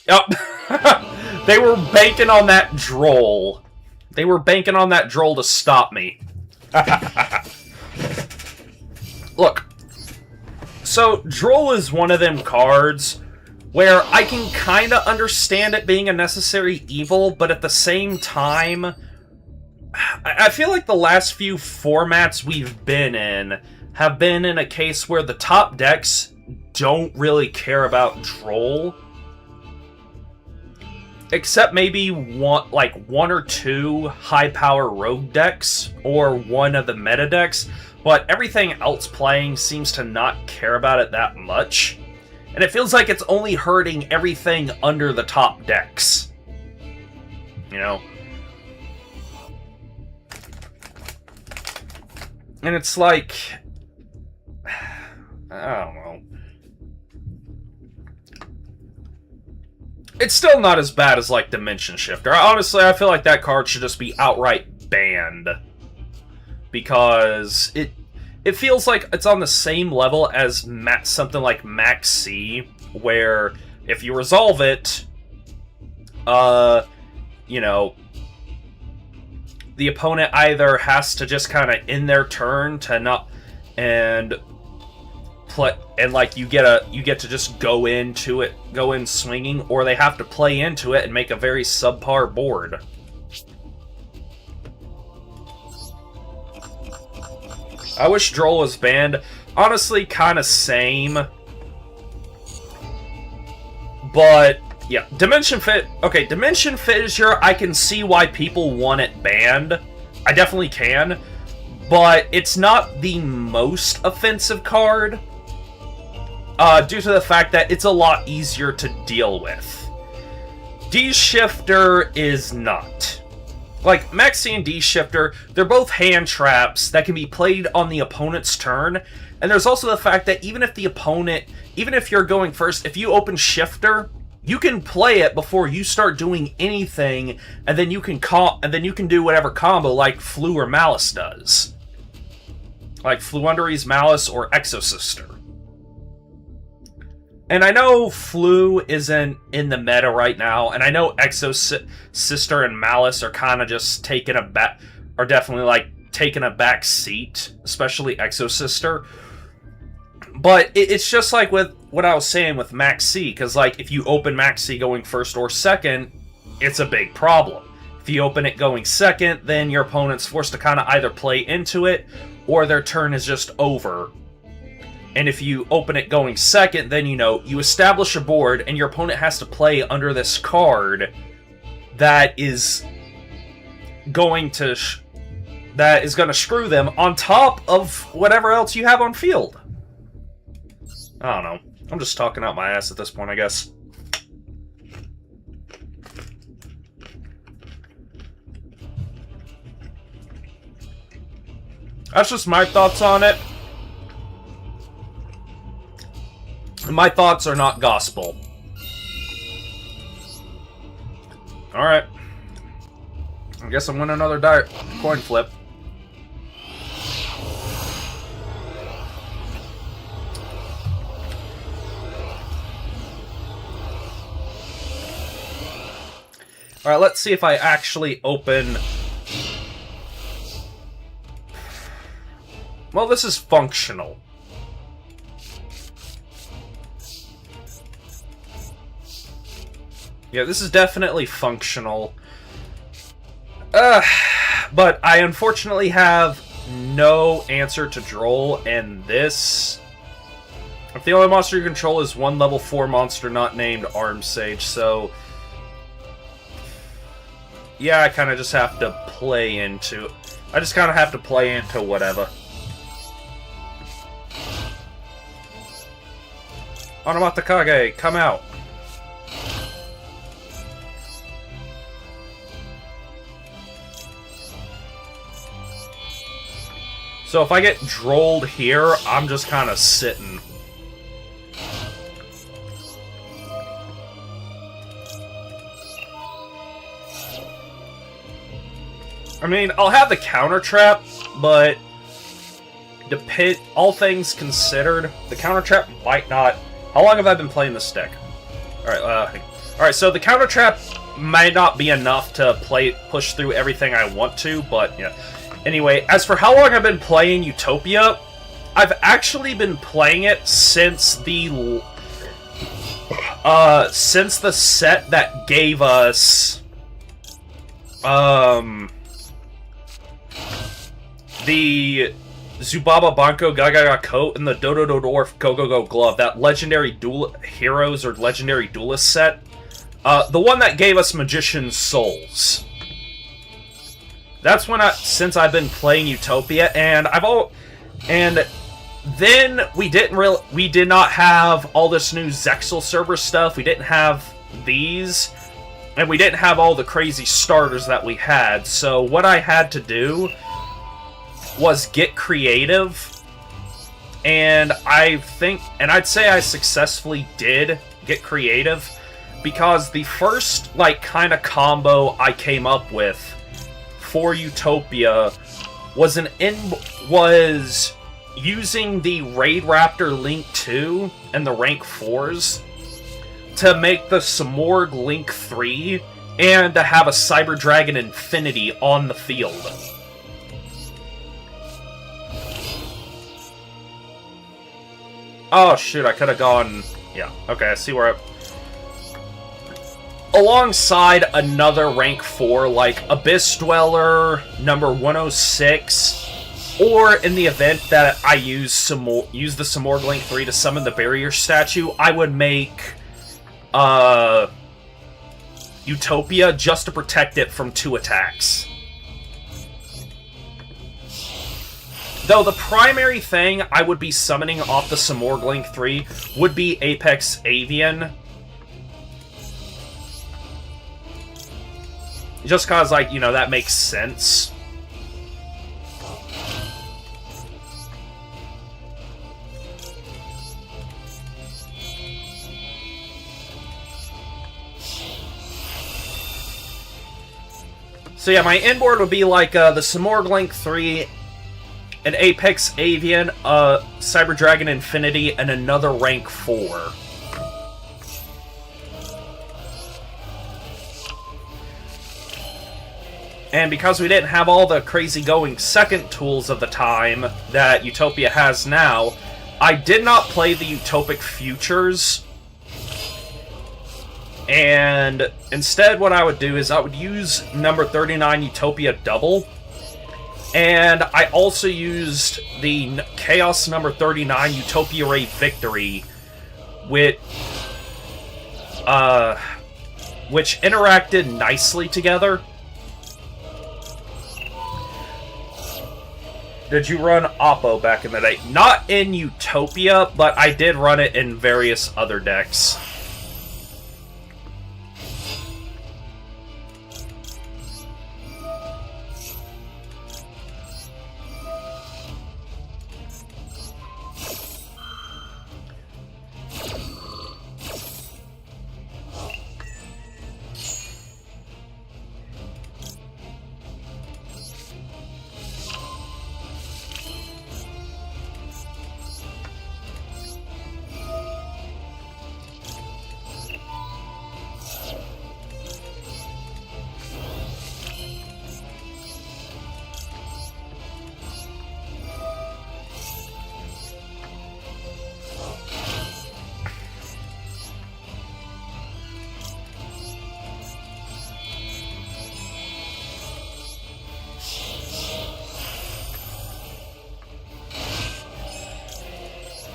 Oh, they were banking on that Droll. They were banking on that Droll to stop me. Look. So, Droll is one of them cards where I can kind of understand it being a necessary evil, but at the same time, I feel like the last few formats we've been in have been in a case where the top decks don't really care about Droll. Except maybe one or two high-power rogue decks, or one of the meta decks, but everything else playing seems to not care about it that much. And it feels like it's only hurting everything under the top decks. You know? And it's like... I don't know. It's still not as bad as, like, Dimension Shifter. Honestly, I feel like that card should just be outright banned. Because it feels like it's on the same level as something like Max C, where if you resolve it, you know, the opponent either has to just kind of end their turn to not... and like you get to just go in swinging, or they have to play into it and make a very subpar board. I wish Droll was banned. Honestly, kind of same. But yeah, Dimension Fissure, I can see why people want it banned. I definitely can, but it's not the most offensive card. Due to the fact that it's a lot easier to deal with. D-Shifter is not. Like, Maxi and D-Shifter, they're both hand traps that can be played on the opponent's turn, and there's also the fact that even if you're going first, if you open Shifter, you can play it before you start doing anything, and then you can do whatever combo like Flu or Malice does. Like Fluundery's Malice or Exosister. And I know Flu isn't in the meta right now, and I know Exosister and Malice are kind of just definitely like taking a back seat, especially Exosister. But it's just like with what I was saying with Max C, because like if you open Max C going first or second, it's a big problem. If you open it going second, then your opponent's forced to kind of either play into it, or their turn is just over. And if you open it going second, then, you know, you establish a board, and your opponent has to play under this card that is going to screw them on top of whatever else you have on field. I don't know. I'm just talking out my ass at this point, I guess. That's just my thoughts on it. My thoughts are not gospel. Alright. I guess I'm winning another coin flip. Alright, let's see if I actually open... Well, this is functional. Yeah, this is definitely functional. But I unfortunately have no answer to Droll, and this... If the only monster you control is one level 4 monster not named Arm Sage, so... Yeah, I kind of just have to play into... I just kind of have to play into whatever. Onomatakage, come out! So if I get drolled here, I'm just kind of sitting. I mean, I'll have the counter trap, but all things considered, the counter trap might not. How long have I been playing this deck? Alright, so the counter trap might not be enough to push through everything I want to, but yeah. Anyway, as for how long I've been playing Utopia, I've actually been playing it since the set that gave us the Zubaba Banco Gagaga Coat and the Dodo Dwarf Go Go Go Glove, that legendary heroes or legendary duelist set. The one that gave us Magician's Souls. That's when since I've been playing Utopia, and then we did not have all this new Zexal server stuff. We didn't have these, and we didn't have all the crazy starters that we had. So what I had to do was get creative, and I'd say I successfully did get creative, because the first kind of combo I came up with for Utopia was using the Raid Raptor Link 2 and the Rank 4s to make the Samorg Link 3 and to have a Cyber Dragon Infinity on the field. Oh shoot, I could have gone... Yeah, okay, I see where I... Alongside another rank 4, like Abyss Dweller, number 106, or in the event that I use the Samorg Link 3 to summon the Barrier statue, I would make Utopia just to protect it from 2 attacks. Though the primary thing I would be summoning off the Samorg Link 3 would be Apex Avian. Just cause, that makes sense. So yeah, my inboard would be the Samorg Link 3, an Apex Avian, Cyber Dragon Infinity, and another rank 4. And because we didn't have all the crazy-going second tools of the time that Utopia has now, I did not play the Utopic Futures. And instead what I would do is I would use number 39 Utopia Double. And I also used the Chaos number 39 Utopia Ray Victory, which interacted nicely together. Did you run Oppo back in the day? Not in Utopia, but I did run it in various other decks.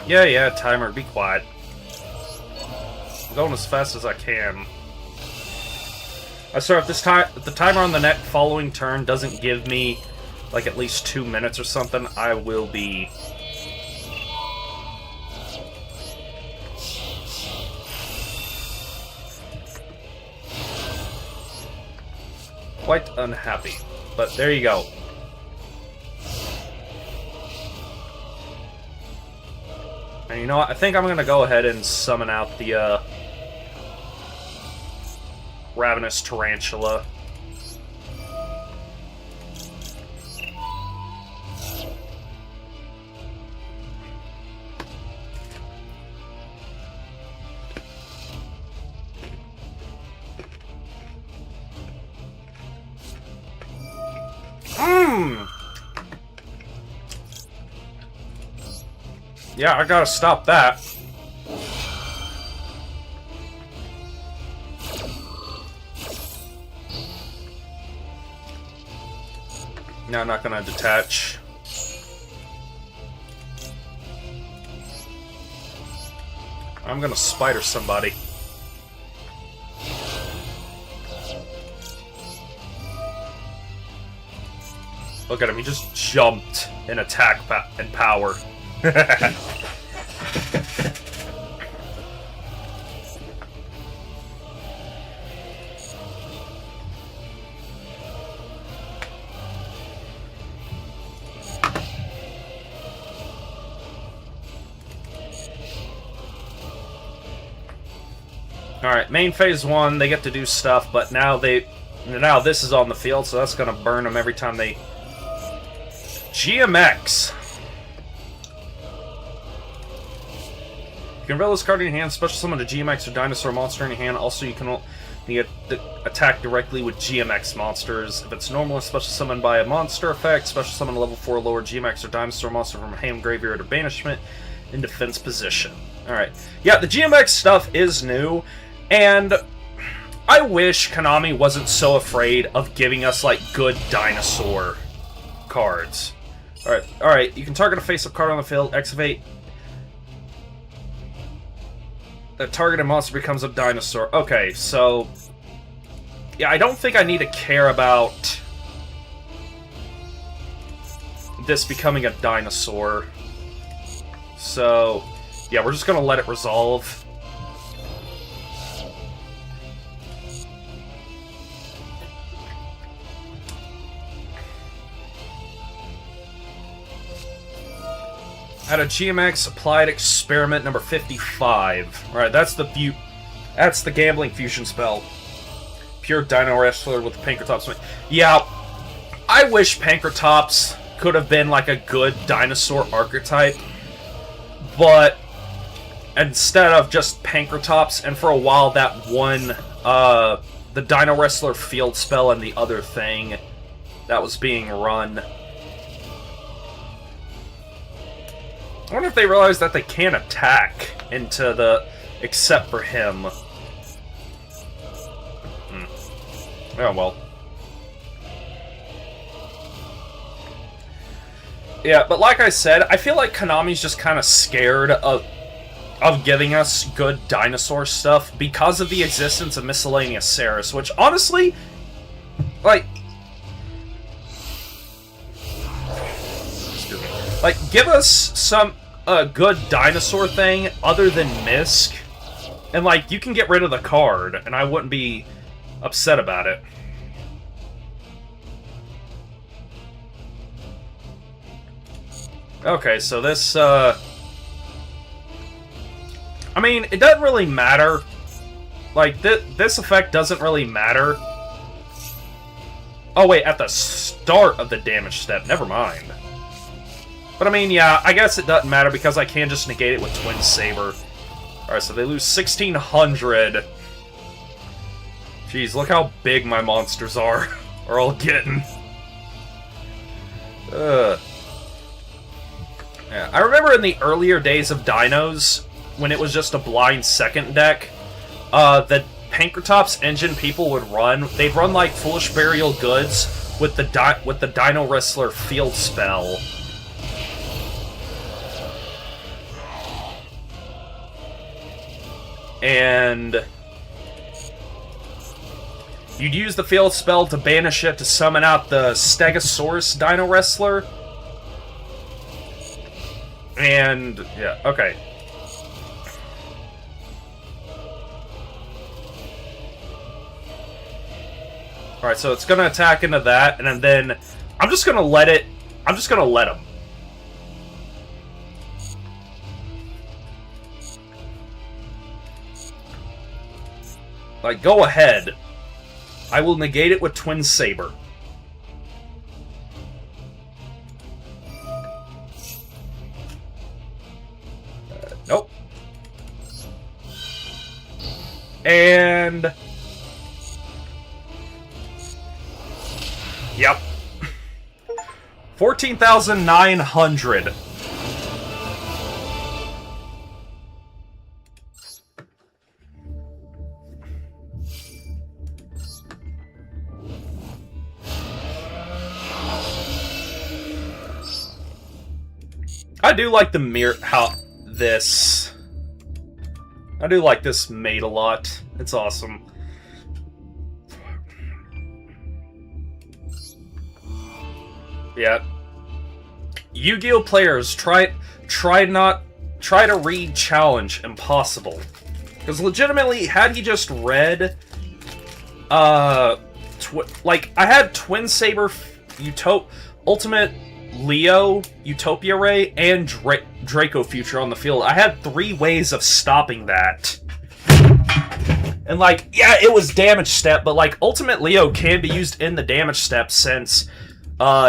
Yeah, timer, be quiet. I'm going as fast as I can. I swear, if the timer on the next following turn doesn't give me, like, at least 2 minutes or something, I will be... quite unhappy. But there you go. And you know what? I think I'm gonna go ahead and summon out the, Ravenous Tarantula. Yeah, I gotta stop that. No, I'm not gonna detach. I'm gonna spider somebody. Look at him, he just jumped in attack and power. Alright, main phase 1, they get to do stuff, but now this is on the field, so that's gonna burn them every time they... GMX! You can reveal this card in your hand, special summon a GMX or dinosaur monster in your hand. Also, you can attack directly with GMX monsters. If it's normally special summoned by a monster effect, special summon a level 4 lower GMX or dinosaur monster from a hand, graveyard, or banishment in defense position. Alright. Yeah, the GMX stuff is new, and I wish Konami wasn't so afraid of giving us, like, good dinosaur cards. Alright, you can target a face-up card on the field, activate. The targeted monster becomes a dinosaur. Okay, so... yeah, I don't think I need to care about this becoming a dinosaur. So, yeah, we're just gonna let it resolve. At a GMX applied experiment number 55. Alright, that's the gambling fusion spell. Pure Dino Wrestler with Pankratops. Yeah, I wish Pankratops could have been like a good dinosaur archetype, but instead of just Pankratops, and for a while that one, the Dino Wrestler field spell and the other thing that was being run. I wonder if they realized that they can't attack into the... except for him. Oh, well. Yeah, but like I said, I feel like Konami's just kind of scared of giving us good dinosaur stuff because of the existence of Miscellaneous Ceres, which, honestly, like... give us some good dinosaur thing other than Misk, and, like, you can get rid of the card, and I wouldn't be upset about it. Okay, so this, I mean, it doesn't really matter. Like, this effect doesn't really matter. Oh, wait, at the start of the damage step. Never mind. But, I mean, yeah, I guess it doesn't matter because I can just negate it with Twin Saber. Alright, so they lose 1,600. Jeez, look how big my monsters are all getting. Yeah, I remember in the earlier days of Dinos, when it was just a blind second deck, the Pankratops engine people would run. They'd run like Foolish Burial Goods with the Dino Wrestler field spell. And you'd use the field spell to banish it to summon out the Stegosaurus Dino Wrestler. And, yeah, okay. Alright, so it's gonna attack into that, and then I'm just gonna let him. Like, go ahead. I will negate it with Twin Saber. Nope. And... Yep. 14,900. I do like the mirror, I do like this mate a lot. It's awesome. Yeah. Yu-Gi-Oh! Players, try to read challenge impossible. Because legitimately, had he just read, like, I had Twin Saber, Ultimate Leo, Utopia Ray, and Draco Future on the field. I had 3 ways of stopping that. And, like, yeah, it was damage step, but, like, Ultimate Leo can be used in the damage step since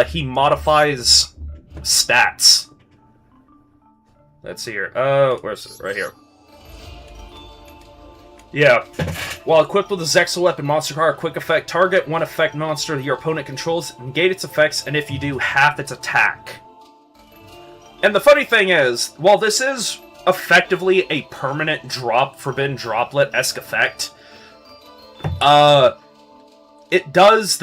he modifies stats. Let's see here. Where's it? Right here. Yeah. While equipped with a Zexal Weapon monster card, quick effect, target one effect monster that your opponent controls, negate its effects, and if you do, half its attack. And the funny thing is, while this is effectively a permanent Forbidden Droplet-esque effect, it does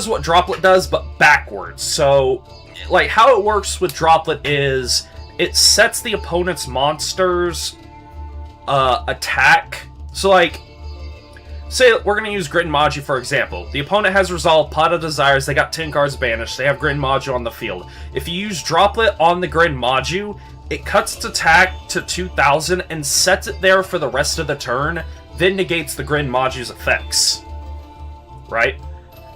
what Droplet does, but backwards. So, like, how it works with Droplet is it sets the opponent's monster's attack. So, like, say we're going to use Grid Maju, for example. The opponent has resolved Pot of Desires, they got 10 cards banished, they have Grid Maju on the field. If you use Droplet on the Grid Maju, it cuts its attack to 2,000 and sets it there for the rest of the turn, then negates the Grid Maju's effects. Right?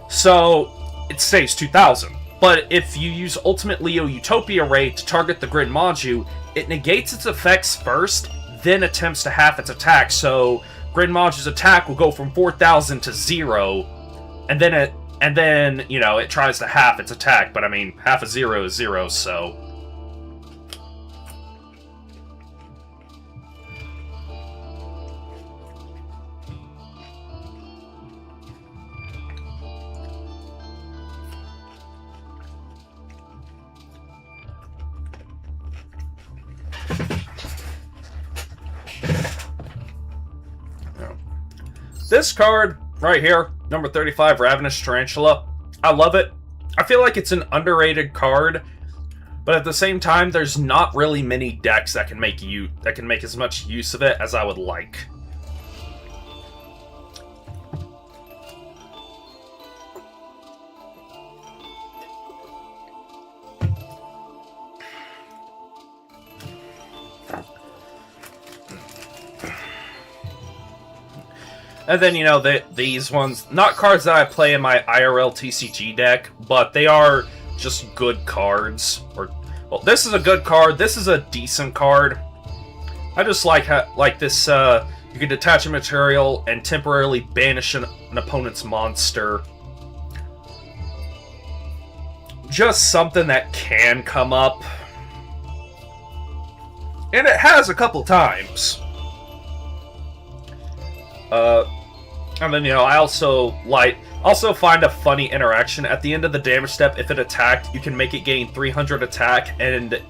So, it stays 2,000. But if you use Ultimate Leo Utopia Ray to target the Grid Maju, it negates its effects first, then attempts to half its attack. So, Grid Maju's attack will go from 4,000 to 0, and then you know, it tries to half its attack. But I mean, half of 0 is 0, so. This card, right here, number 35, Ravenous Tarantula. I love it. I feel like it's an underrated card, but at the same time, there's not really many decks that can make as much use of it as I would like. And then, you know, these ones, not cards that I play in my IRL TCG deck, but they are just good cards. Well, this is a good card. This is a decent card. I just like this, you can detach a material and temporarily banish an opponent's monster. Just something that can come up. And it has a couple times. And then, you know, I also find a funny interaction. At the end of the damage step, if it attacked, you can make it gain 300 attack and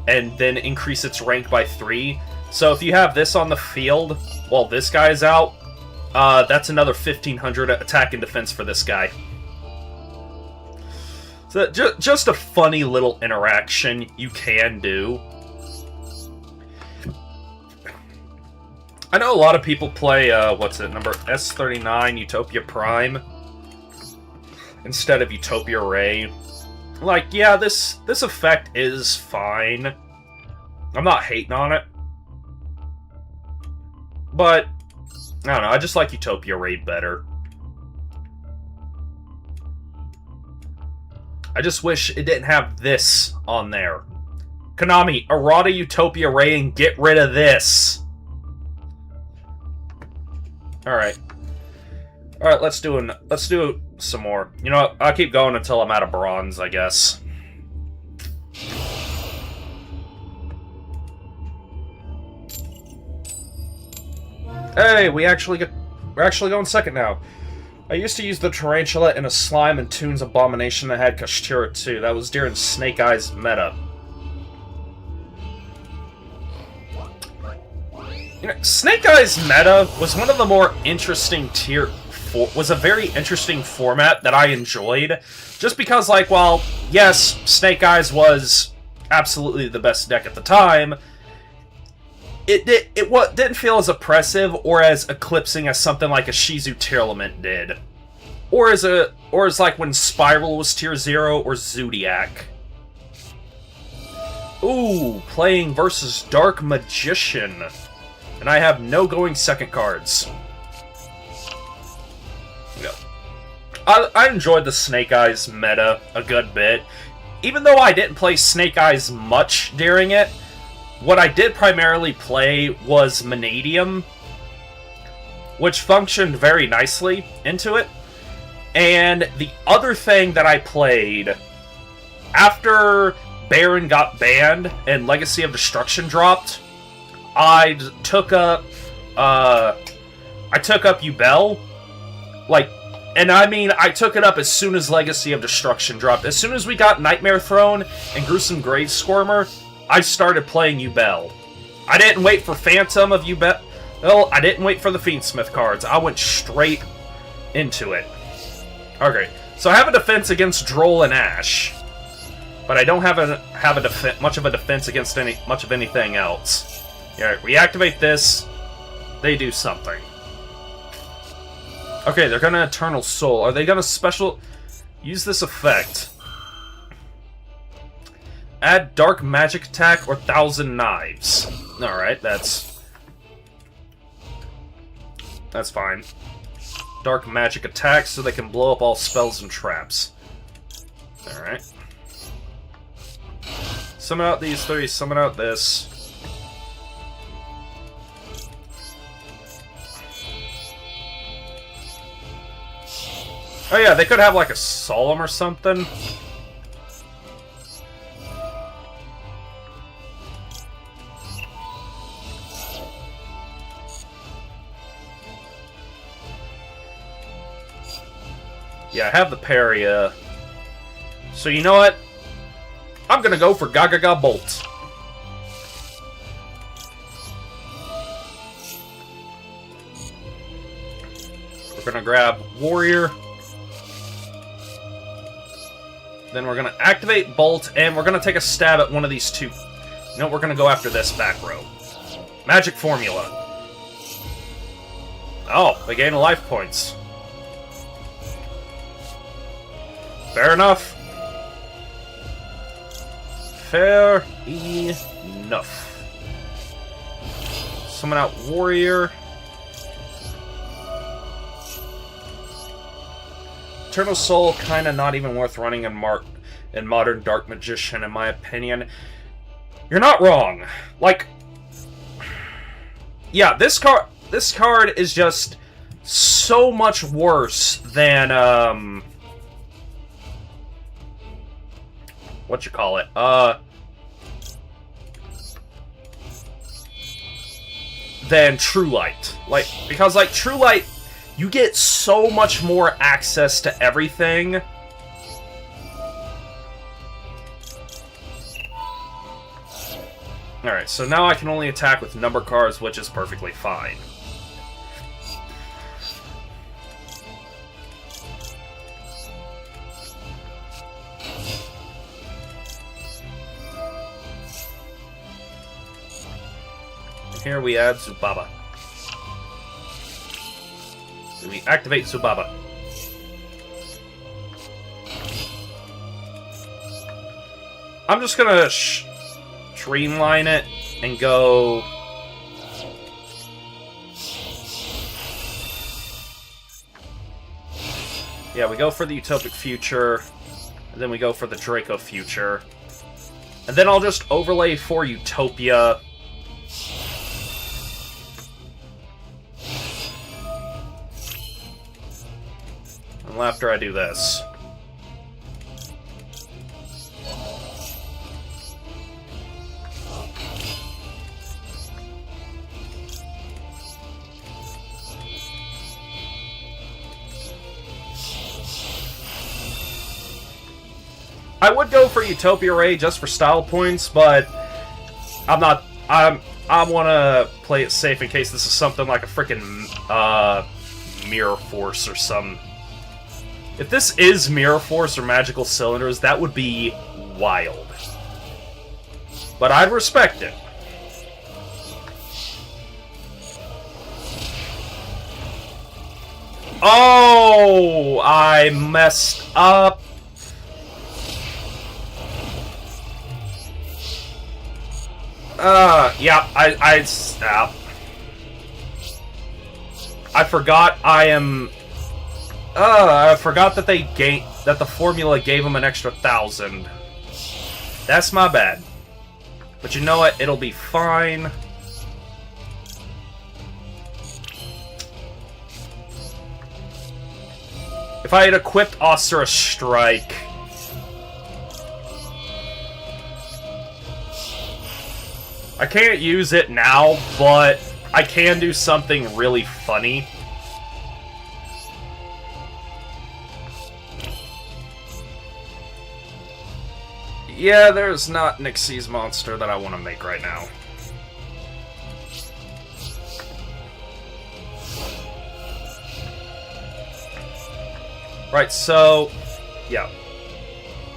then increase its rank by 3. So if you have this on the field while this guy's out, that's another 1,500 attack and defense for this guy. So just a funny little interaction you can do. I know a lot of people play, what's it, number S39 Utopia Prime instead of Utopia Ray. Like, yeah, this effect is fine. I'm not hating on it. But, I don't know, I just like Utopia Ray better. I just wish it didn't have this on there. Konami, errata Utopia Ray and get rid of this. Alright. Alright, let's do some more. You know what? I'll keep going until I'm out of bronze, I guess. Hey, we're actually going second now. I used to use the Tarantula in a Slime and Toons Abomination that had Kashtira too. That was during Snake Eyes meta. You know, Snake Eyes meta was one of the more interesting was a very interesting format that I enjoyed. Just because, like, while, yes, Snake Eyes was absolutely the best deck at the time, it didn't feel as oppressive or as eclipsing as something like a Shizu Tearlament did. Or as like when Spiral was tier 0 or Zodiac. Ooh, playing versus Dark Magician. And I have no going second cards. No. I enjoyed the Snake Eyes meta a good bit. Even though I didn't play Snake Eyes much during it, what I did primarily play was Vanadium, which functioned very nicely into it. And the other thing that I played after Baron got banned and Legacy of Destruction dropped, I took up Yubel. Like, and I mean, I took it up as soon as Legacy of Destruction dropped. As soon as we got Nightmare Throne and Gruesome Grave Squirmer, I started playing Yubel. I didn't wait for Phantom of Yubel. Well, I didn't wait for the Fiendsmith cards. I went straight into it. Okay, so I have a defense against Droll and Ash, but I don't have much of a defense against much of anything else. Yeah, reactivate this. They do something. Okay, they're gonna Eternal Soul. Are they gonna use this effect? Add Dark Magic Attack or 1,000 Knives. Alright, that's fine. Dark Magic Attack so they can blow up all spells and traps. Alright. Summon out these three, summon out this. Oh yeah, they could have like a Solemn or something. Yeah, I have the Paria. So you know what? I'm gonna go for Gaga Bolt. We're gonna grab Warrior. Then we're gonna activate Bolt, and we're gonna take a stab at one of these two. You know, we're gonna go after this back row. Magic Formula. Oh, they gain life points. Fair enough. Fair enough. Summon out Warrior. Eternal Soul, kinda not even worth running in Modern Dark Magician, in my opinion. You're not wrong. Like, yeah, this card is just so much worse than what you call it? Than True Light. Like, because like True Light, you get so much more access to everything. Alright, so now I can only attack with number cards, which is perfectly fine. And here we add Zubaba. We activate Subaba. I'm just gonna streamline it and go... Yeah, we go for the Utopic Future, and then we go for the Draco Future. And then I'll just overlay for Utopia. And after I do this. I would go for Utopia Ray just for style points, but I'm not. I want to play it safe in case this is something like a freaking Mirror Force or some. If this is Mirror Force or Magical Cylinders, that would be wild. But I'd respect it. Oh, I messed up. Yeah, I forgot I forgot that that the formula gave him an extra 1,000. That's my bad. But you know what? It'll be fine. If I had equipped Asura Strike... I can't use it now, but I can do something really funny. Yeah, there's not Nixie's monster that I want to make right now. Right, so... yeah.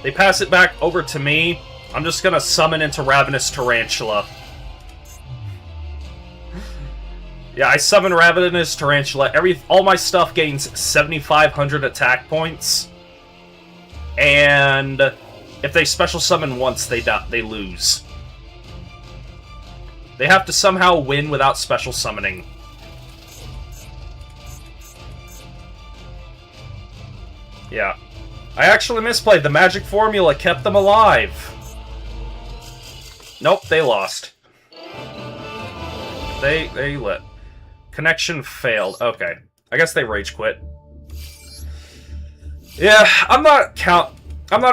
They pass it back over to me. I'm just gonna summon into Ravenous Tarantula. Yeah, I summon Ravenous Tarantula. All my stuff gains 7,500 attack points. And if they special summon once, they lose. They have to somehow win without special summoning. Yeah. I actually misplayed. The magic formula kept them alive. Nope, they lost. They lit. Connection failed. Okay. I guess they rage quit. Yeah, I'm not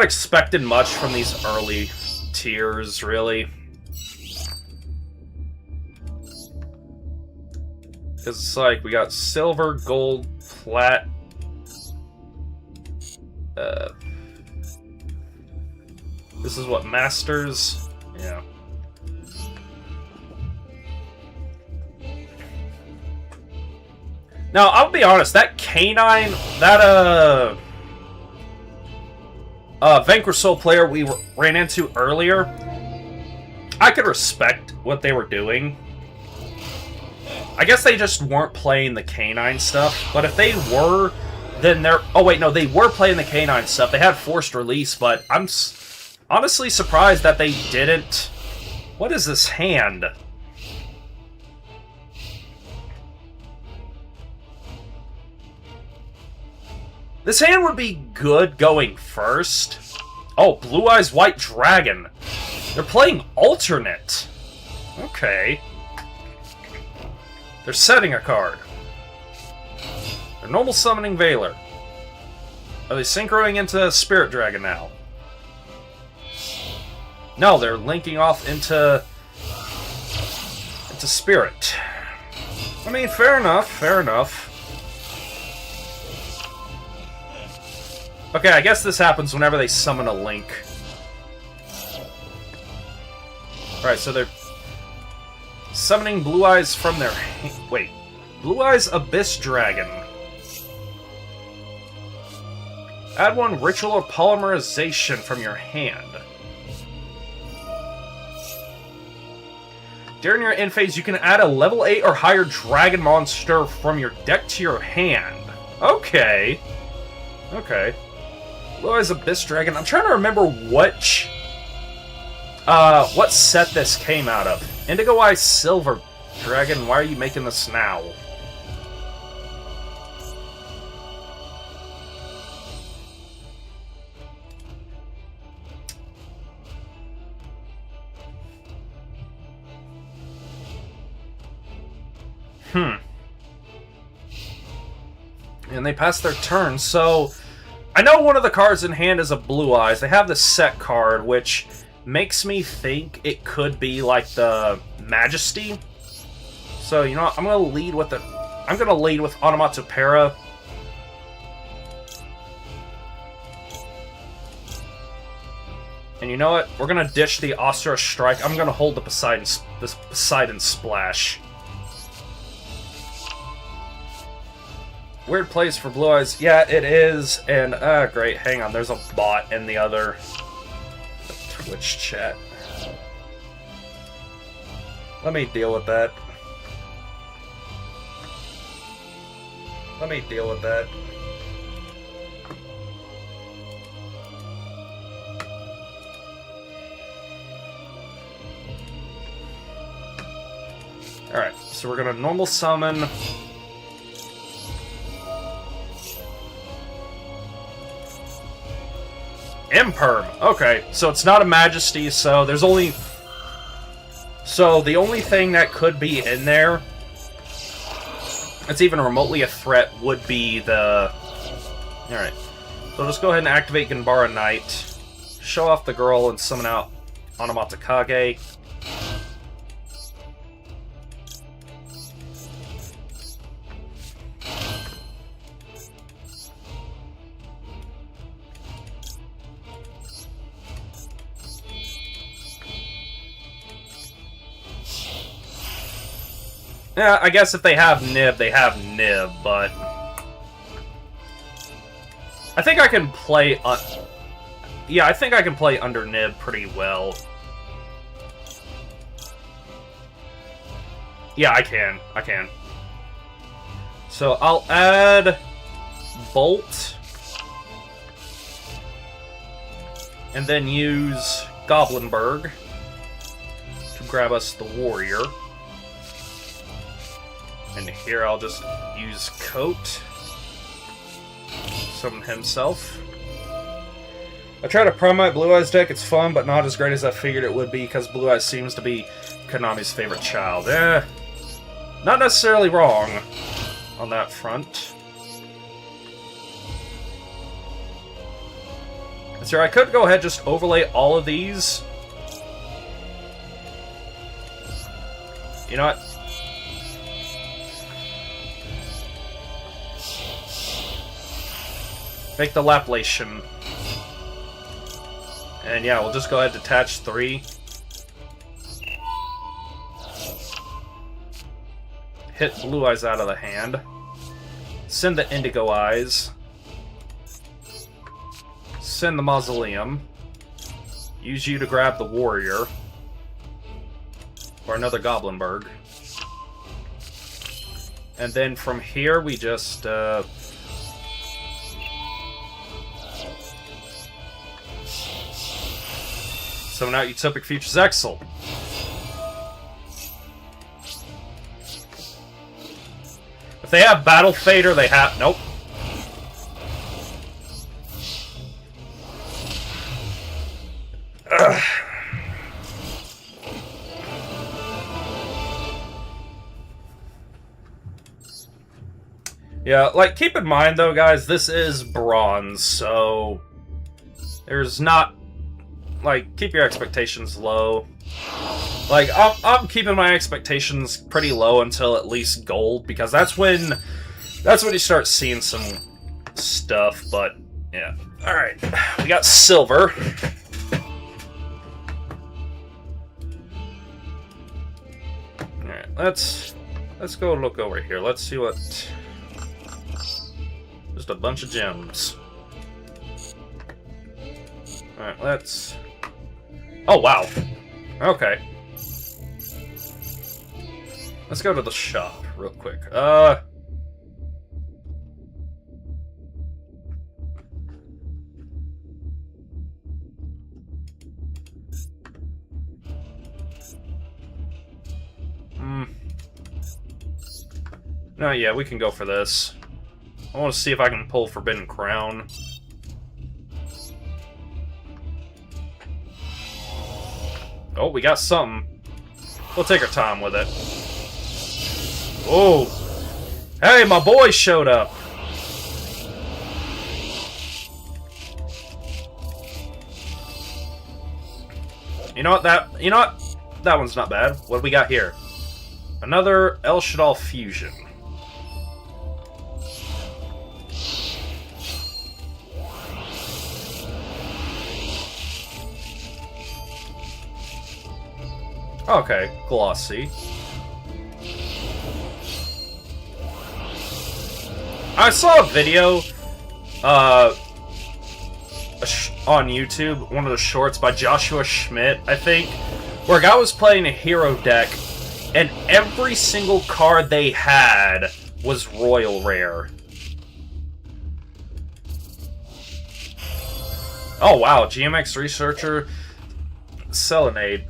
expecting much from these early tiers, really. It's like we got silver, gold, plat. This is what masters. Yeah. Now, I'll be honest, that canine, that, Vanquisol player we ran into earlier, I could respect what they were doing. I guess they just weren't playing the canine stuff, but if they were, then they're... oh, wait, no, they were playing the canine stuff. They had forced release, but I'm honestly surprised that they didn't... What is this hand? This hand would be good going first. Oh, Blue Eyes White Dragon. They're playing alternate. Okay. They're setting a card. They're normal summoning Veiler. Are they synchroing into Spirit Dragon now? No, they're linking off into Spirit. I mean, fair enough, fair enough. Okay, I guess this happens whenever they summon a link. Alright, so they're summoning Blue Eyes from their... wait. Blue Eyes Abyss Dragon. Add one ritual or polymerization from your hand. During your end phase, you can add a level 8 or higher dragon monster from your deck to your hand. Okay. Okay. Blue Eyes Abyss Dragon. I'm trying to remember what set this came out of. Indigo Eyes Silver Dragon, why are you making this now? And they pass their turn, so I know one of the cards in hand is a Blue Eyes. They have the set card, which makes me think it could be like the Majesty. So, you know what? I'm gonna lead with Onomatopoeia. And you know what? We're gonna ditch the Asura Strike. I'm gonna hold the Poseidon Splash. Weird place for Blue Eyes. Yeah, it is. And, great. Hang on. There's a bot in the other Twitch chat. Let me deal with that. Alright, so we're gonna normal summon. Imperm. Okay, so it's not a Majesty, so there's only... So the only thing that could be in there that's even remotely a threat would be the... Alright. So just go ahead and activate Ganbara Knight, show off the girl, and summon out Onomatakage. Yeah, I guess if they have Nib, they have Nib, but... I think I can play... Yeah, I think I can play under Nib pretty well. Yeah, I can. So, I'll add... Bolt. And then use Goblinberg to grab us the Warrior. And here I'll just use Coat. Summon himself. I tried to Prime my Blue Eyes deck. It's fun, but not as great as I figured it would be, because Blue Eyes seems to be Konami's favorite child. Not necessarily wrong on that front. So I could go ahead and just overlay all of these. You know what? Make the Laplation. And yeah, we'll just go ahead and detach 3. Hit Blue Eyes out of the hand. Send the Indigo Eyes. Send the Mausoleum. Use you to grab the Warrior. Or another Goblinberg. And then from here we just... Summon out Utopic Futures Exile. If they have Battle Fader, they have... Nope. Ugh. Yeah, like, keep in mind, though, guys, this is bronze, so... There's not... Like, keep your expectations low. Like, I'm keeping my expectations pretty low until at least gold, because that's when you start seeing some stuff, but, yeah. Alright, we got silver. Alright, let's go look over here. Let's see what... Just a bunch of gems. Alright, let's... Oh, wow. Okay. Let's go to the shop real quick. No, yeah, we can go for this. I want to see if I can pull Forbidden Crown. Oh, we got something. We'll take our time with it. Oh! Hey, my boy showed up! You know what, that one's not bad. What do we got here? Another El Shaddai Fusion. Okay, glossy. I saw a video on YouTube, one of the shorts by Joshua Schmidt, I think, where a guy was playing a hero deck, and every single card they had was Royal Rare. Oh wow, GMX Researcher, Selenade.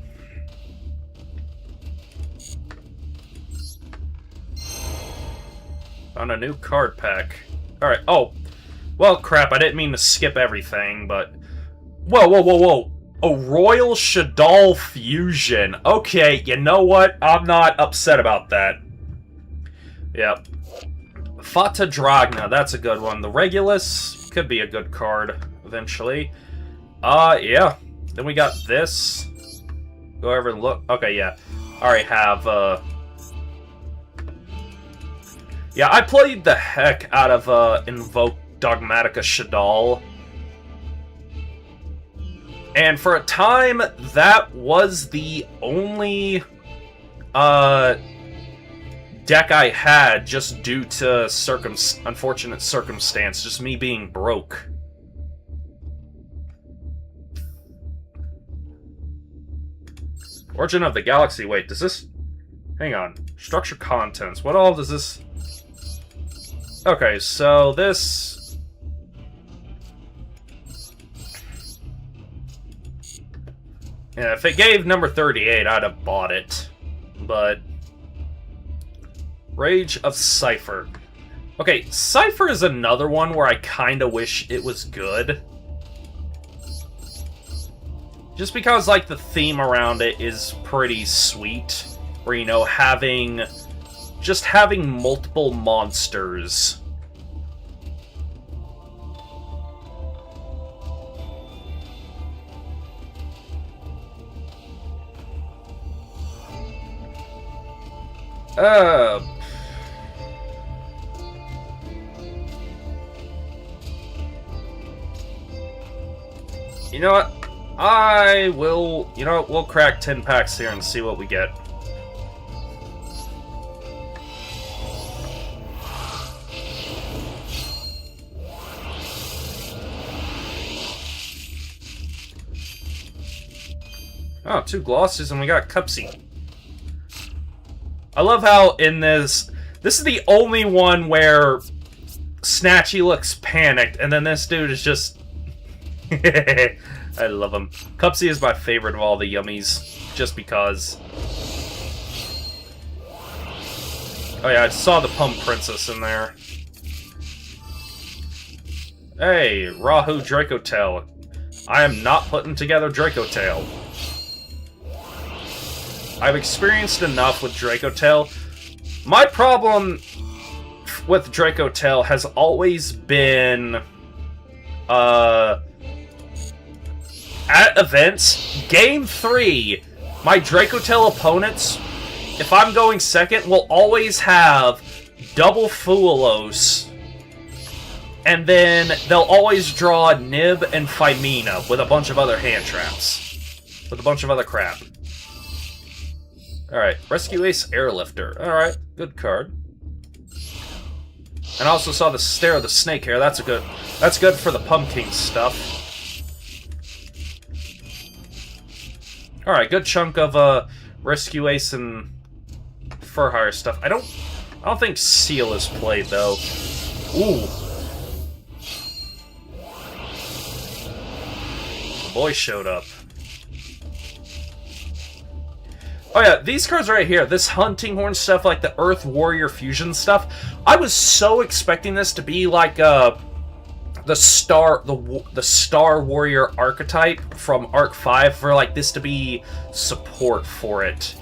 On a new card pack. Alright, oh. Well, crap, I didn't mean to skip everything, but... Whoa, whoa, whoa, whoa. A Royal Shaddai Fusion. Okay, you know what? I'm not upset about that. Yep. Fata Dragna, that's a good one. The Regulus could be a good card, eventually. Yeah. Then we got this. Go over and look. Okay, yeah. I already have, Yeah, I played the heck out of Invoke Dogmatica Shaddai. And for a time, that was the only deck I had, just due to unfortunate circumstance, just me being broke. Origin of the Galaxy. Wait, does this... Hang on. Structure contents. What all does this... Okay, so this... Yeah, if it gave number 38, I'd have bought it. But... Rage of Cypher. Okay, Cypher is another one where I kinda wish it was good. Just because, like, the theme around it is pretty sweet. Where, you know, just having multiple monsters. You know what? I will... You know what? We'll crack 10 packs here and see what we get. Oh, 2 glosses and we got Cupsy. I love how in this is the only one where Snatchy looks panicked, and then this dude is just... I love him. Cupsy is my favorite of all the yummies, just because. Oh yeah, I saw the Pump Princess in there. Hey, Rahu Dracotail. I am not putting together Dracotail. I've experienced enough with Dracotail. My problem with Dracotail has always been... at events, Game 3, my Dracotail opponents, if I'm going second, will always have double Fuelos. And then they'll always draw Nib and Phimina with a bunch of other hand traps. With a bunch of other crap. Alright, Rescue Ace Airlifter. Alright, good card. And I also saw the Stare of the Snake here. That's good for the Pumpkin stuff. Alright, good chunk of Rescue Ace and Fur Hire stuff. I don't think Seal is played though. Ooh. The boy showed up. Oh yeah, these cards right here, this Hunting Horn stuff, like the Earth Warrior Fusion stuff, I was so expecting this to be like the Star Warrior archetype from Arc 5, for like this to be support for it,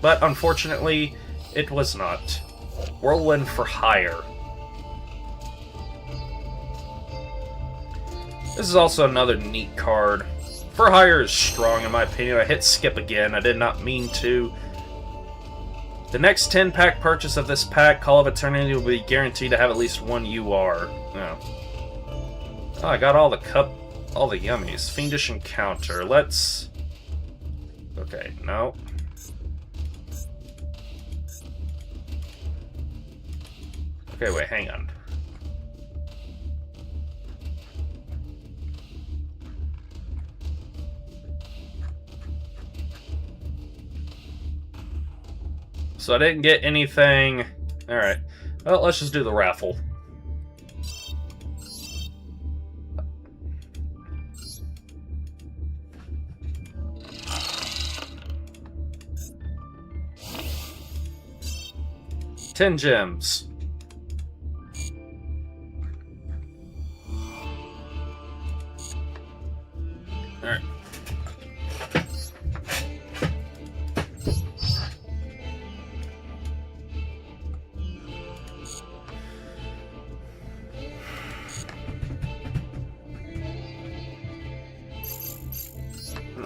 but unfortunately, it was not. Whirlwind for hire. This is also another neat card. For hire is strong in my opinion. I hit skip again. I did not mean to. The next 10-pack purchase of this pack, Call of Eternity, will be guaranteed to have at least one UR. Oh, I got all the yummies. Fiendish Encounter. Let's... Okay, no. Okay, wait, hang on. So I didn't get anything. Alright. Well, let's just do the raffle. $10 gems. Alright.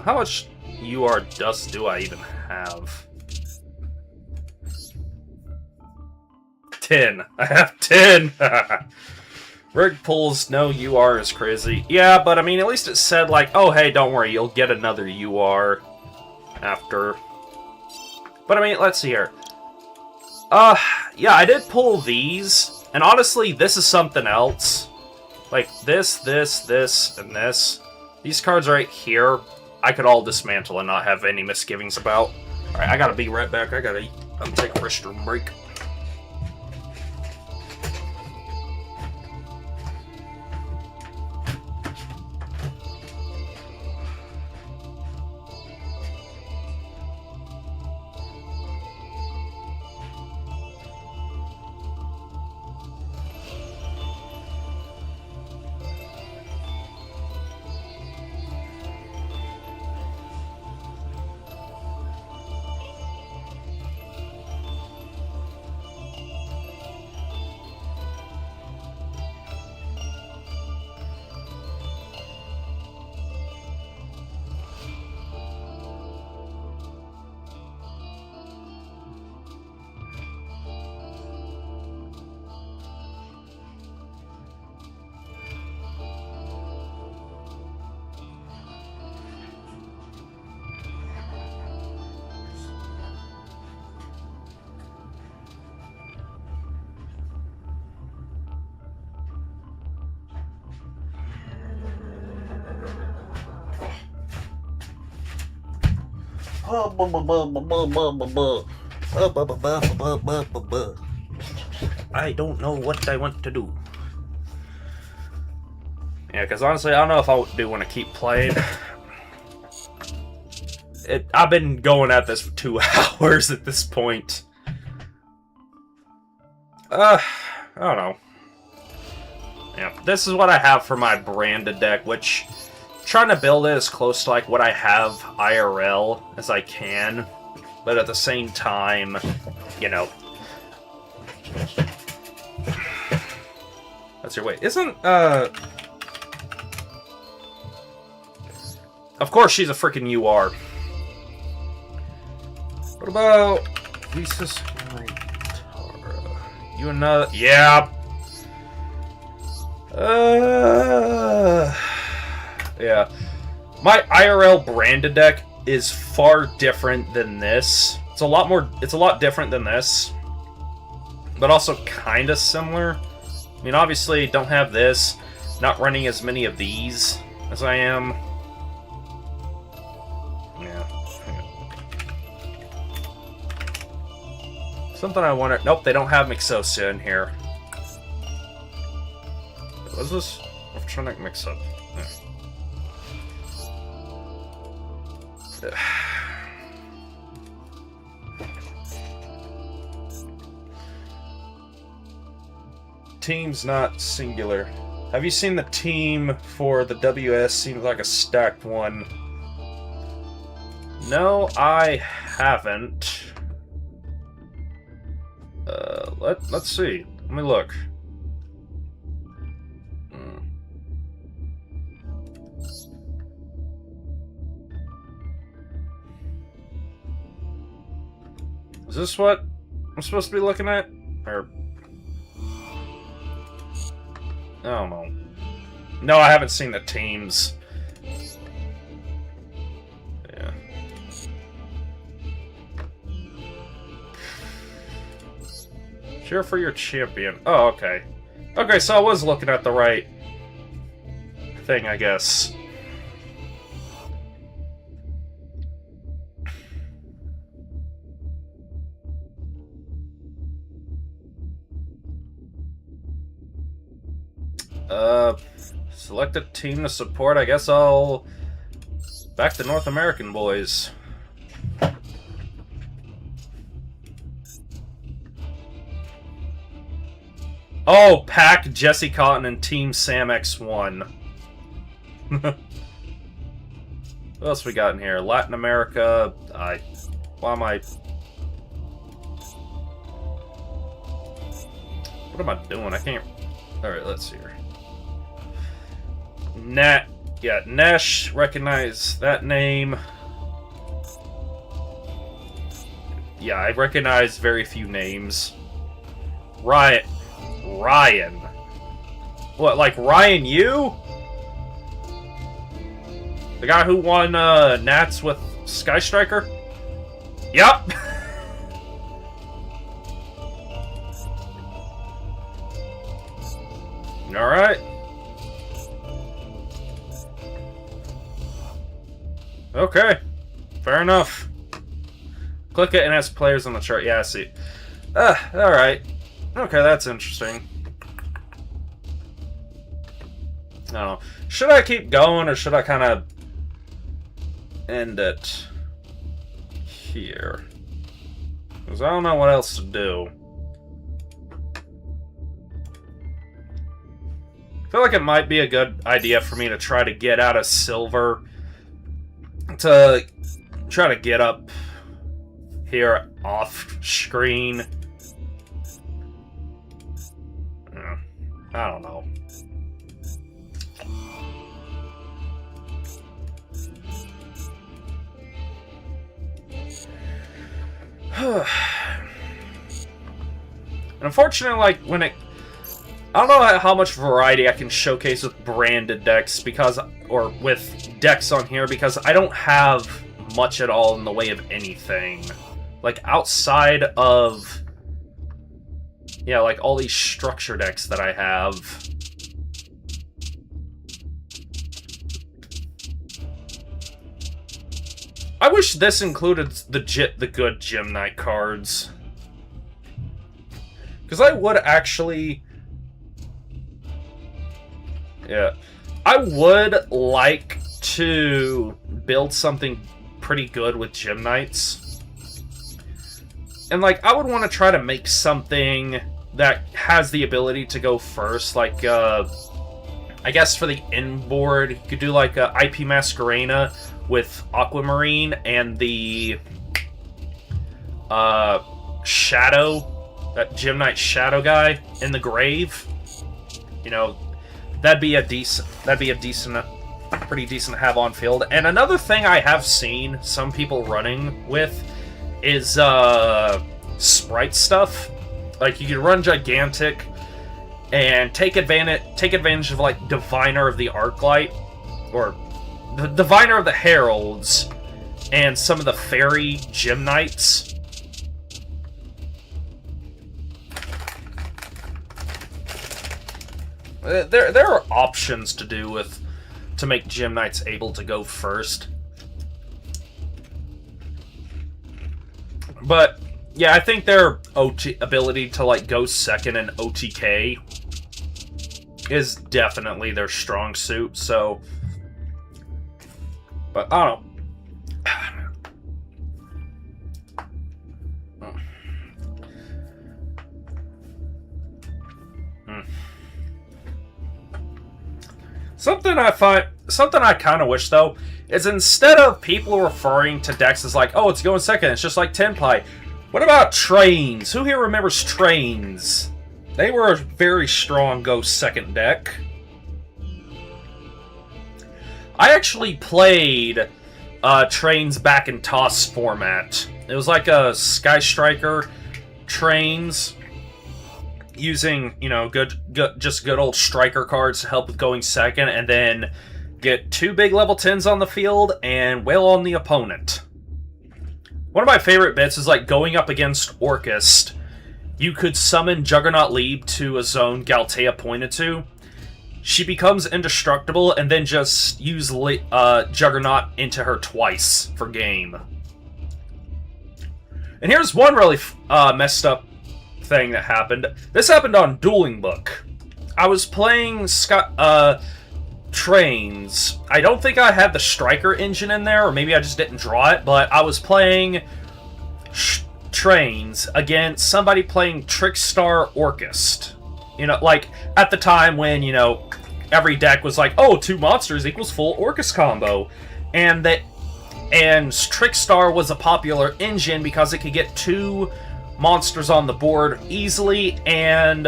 How much UR dust do I even have? 10. I have 10! Rig pulls, no UR is crazy. Yeah, but I mean, at least it said like, oh hey, don't worry, you'll get another UR after. But I mean, let's see here. Yeah, I did pull these, and honestly, this is something else. Like, this, and this. These cards right here, I could all dismantle and not have any misgivings about. Alright, I gotta be right back. I'm taking a restroom break. I don't know what I want to do. Yeah, because honestly, I don't know if I do want to keep playing. I've been going at this for 2 hours at this point. I don't know. Yeah, this is what I have for my branded deck, which... trying to build it as close to like what I have IRL as I can, but at the same time, you know. That's your way. Isn't of course she's a freaking UR. What about Lisa's Tara? You another? Yeah. Yeah. My IRL branded deck is far different than this. It's a lot different than this. But also kind of similar. I mean, obviously, don't have this. Not running as many of these as I am. Yeah. Something I wonder... Nope, they don't have Mixosia in here. What is this? Electronic mix-up. Yeah. teams, not singular. Have you seen the team for the WS? Seems like a stacked one. No, I haven't. Let's see. Let me look. Is this what I'm supposed to be looking at? Or... I don't know. No, I haven't seen the teams. Yeah. Cheer for your champion. Oh, okay. Okay, so I was looking at the right thing, I guess. Select a team to support. I guess I'll back the North American boys. Oh, Pack, Jesse Cotton, and Team Sam X1. What else we got in here? Latin America. Why am I... What am I doing? I can't... Alright, let's see here. Yeah, Nesh, recognize that name. Yeah, I recognize very few names. Ryan. What, like Ryan Yu? The guy who won Nats with Sky Striker? Yup! Alright. Okay. Fair enough. Click it and it has players on the chart. Yeah, I see. Alright. Okay, that's interesting. I don't know. Should I keep going or should I kind of end it here? Because I don't know what else to do. I feel like it might be a good idea for me to try to get out of silver to try to get up here off screen. I don't know. And unfortunately, like, when it... I don't know how much variety I can showcase with branded decks, because... Or with decks on here, because I don't have much at all in the way of anything. Like, outside of... Yeah, like, all these structure decks that I have. I wish this included the good Gem Knight cards. Because I would actually... Yeah. I would like to build something pretty good with Gem Knights. And, like, I would want to try to make something that has the ability to go first. Like, I guess for the inboard, you could do, like, a IP Masquerena with Aquamarine and the Shadow, that Gem Knight Shadow guy in the grave. You know, that'd be a decent, pretty decent to have on field. And another thing I have seen some people running with is sprite stuff. Like, you could run Gigantic and take advantage of, like, Diviner of the Arclight, or the Diviner of the Heralds, and some of the Fairy Gem Knights. There are options to do with to make Gem Knights able to go first. But yeah, I think their ability to, like, go second in OTK is definitely their strong suit. So, but I don't know. Something I kind of wish though is instead of people referring to decks as like, oh, it's going second, it's just like Tenpai. What about trains? Who here remembers trains? They were a very strong go second deck. I actually played trains back in toss format. It was like a Sky Striker trains using, you know, just good old striker cards to help with going second, and then get 2 big level 10s on the field and wail on the opponent. One of my favorite bits is like going up against Orcust. You could summon Juggernaut Leap to a zone Galtea pointed to. She becomes indestructible, and then just use Juggernaut into her twice for game. And here's one really messed up thing that happened. This happened on Dueling Book. I was playing Trains. I don't think I had the Striker engine in there, or maybe I just didn't draw it, but I was playing Trains against somebody playing Trickstar Orcust. You know, like, at the time when, you know, every deck was like, oh, 2 monsters equals full Orcust combo. And Trickstar was a popular engine because it could get 2 monsters on the board easily, and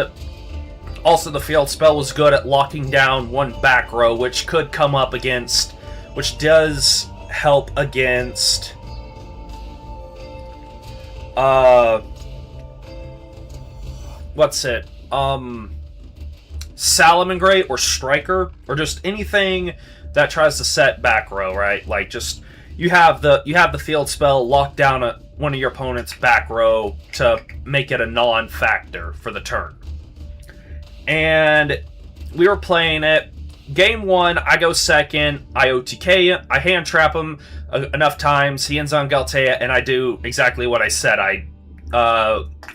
also the field spell was good at locking down 1 back row, which could come up against, which does help against what's it? Salamangreat or Striker, or just anything that tries to set back row, right? Like, just you have the field spell lock down one of your opponent's back row to make it a non-factor for the turn. And we were playing it. Game 1, I go second, I OTK, I hand trap him enough times, he ends on Galtea, and I do exactly what I said. I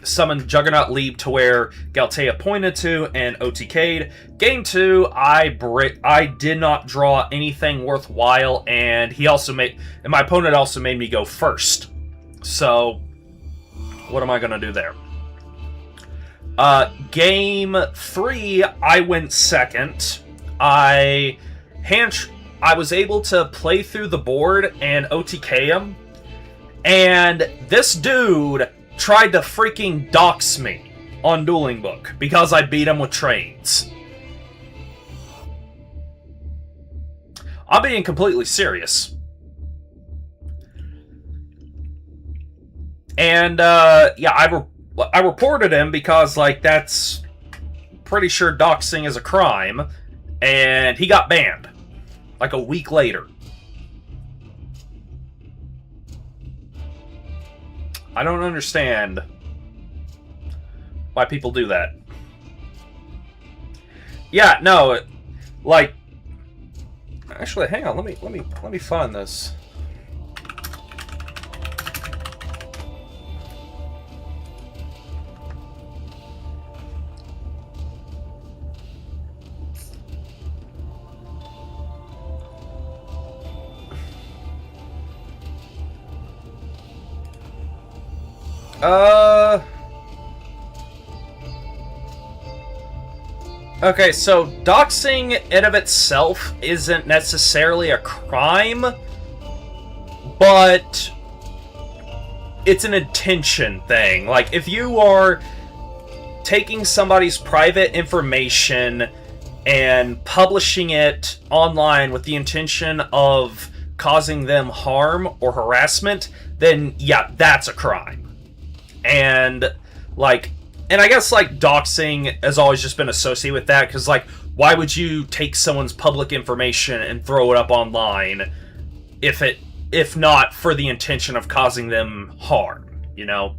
summon Juggernaut Leap to where Galtea pointed to and OTK'd. Game 2, I did not draw anything worthwhile, and my opponent also made me go first. So, what am I gonna do there? Game 3, I went second. I was able to play through the board and OTK him, and this dude tried to freaking dox me on Dueling Book because I beat him with Trains. I'm being completely serious. And, yeah, I reported him because, like, that's pretty sure doxing is a crime, and he got banned, like, a week later. I don't understand why people do that. Yeah, no, like, actually, hang on, let me find this. Okay, so doxing in of itself isn't necessarily a crime, but it's an intention thing. Like, if you are taking somebody's private information and publishing it online with the intention of causing them harm or harassment, then yeah, that's a crime. And, like, and I guess, like, doxing has always just been associated with that, because, like, why would you take someone's public information and throw it up online if not for the intention of causing them harm, you know?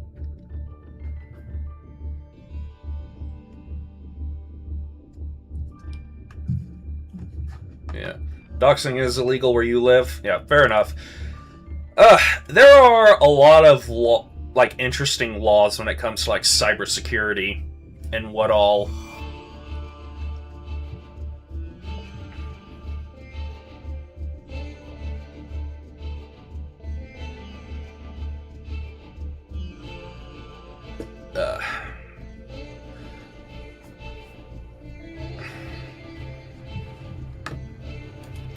Yeah. Doxing is illegal where you live? Yeah, fair enough. There are a lot of like, interesting laws when it comes to, like, cybersecurity and what all.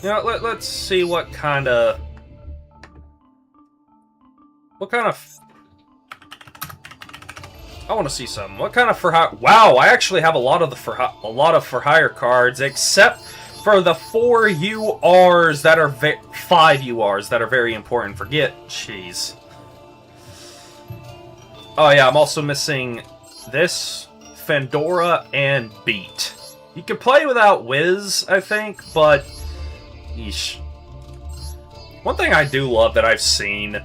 You know, let's see what kind of... I want to see some. What kind of for hire? Wow, I actually have a lot of for hire cards, except for the 4 URs that are 5 URs that are very important. Jeez. Oh yeah, I'm also missing this, Fandora, and Beat. You could play without Wiz, I think, but yeesh. One thing I do love that I've seen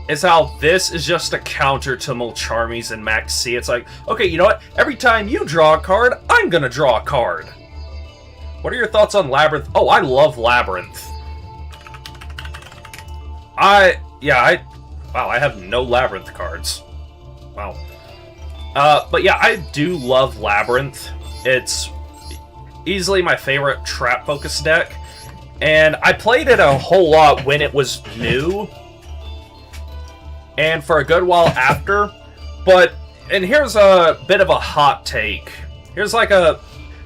is how this is just a counter to Mulcharmies and Max C. It's like, okay, you know what? Every time you draw a card, I'm gonna draw a card. What are your thoughts on Labyrinth? Oh, I love Labyrinth. Wow, I have no Labyrinth cards. Wow. But yeah, I do love Labyrinth. It's easily my favorite trap-focused deck. And I played it a whole lot when it was new. And for a good while after. And here's a bit of a hot take. Here's like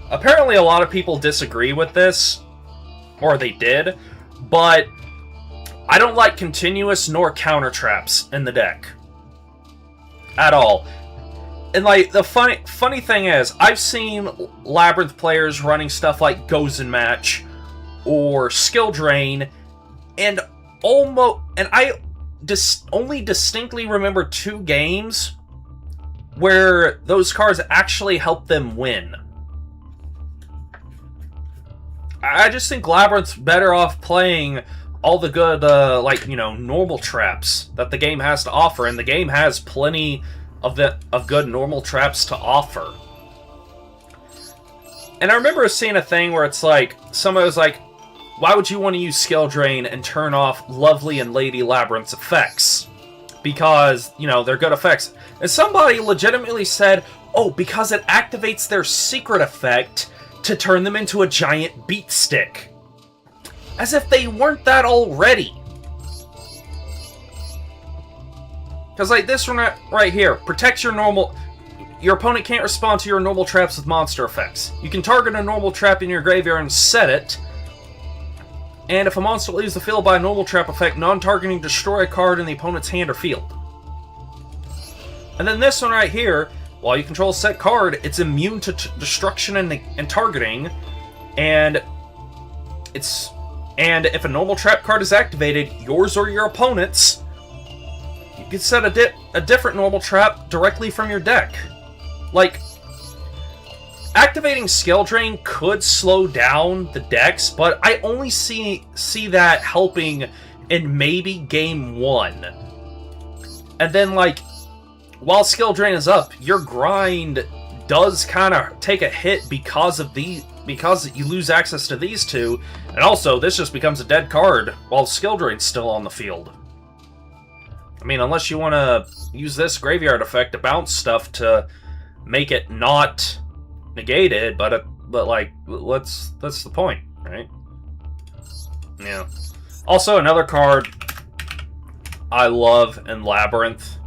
apparently a lot of people disagree with this. Or they did. But I don't like continuous nor counter traps in the deck. At all. And like, the funny thing is, I've seen Labyrinth players running stuff like Goes and Match or Skill Drain, and I only distinctly remember 2 games where those cards actually help them win. I just think Labyrinth's better off playing all the good, normal traps that the game has to offer, and the game has plenty of good normal traps to offer. And I remember seeing a thing where it's like, somebody was like, why would you want to use Skill Drain and turn off Lovely and Lady Labyrinth's effects? Because, they're good effects. And somebody legitimately said, oh, because it activates their secret effect to turn them into a giant beat stick. As if they weren't that already. Because, like, this one right here, protects your normal... Your opponent can't respond to your normal traps with monster effects. You can target a normal trap in your graveyard and set it. And if a monster leaves the field by a normal trap effect, non-targeting destroy a card in the opponent's hand or field. And then this one right here, while you control a set card, it's immune to destruction and targeting. And if a normal trap card is activated, yours or your opponent's, you can set a different normal trap directly from your deck. Like, activating Skill Drain could slow down the decks, but I only see that helping in maybe game 1. And then, like, while Skill Drain is up, your grind does kind of take a hit because you lose access to these two, and also this just becomes a dead card while Skill Drain's still on the field. I mean, unless you want to use this graveyard effect to bounce stuff to make it not negated, but like, that's the point, right? Yeah. Also, another card I love in Labyrinth.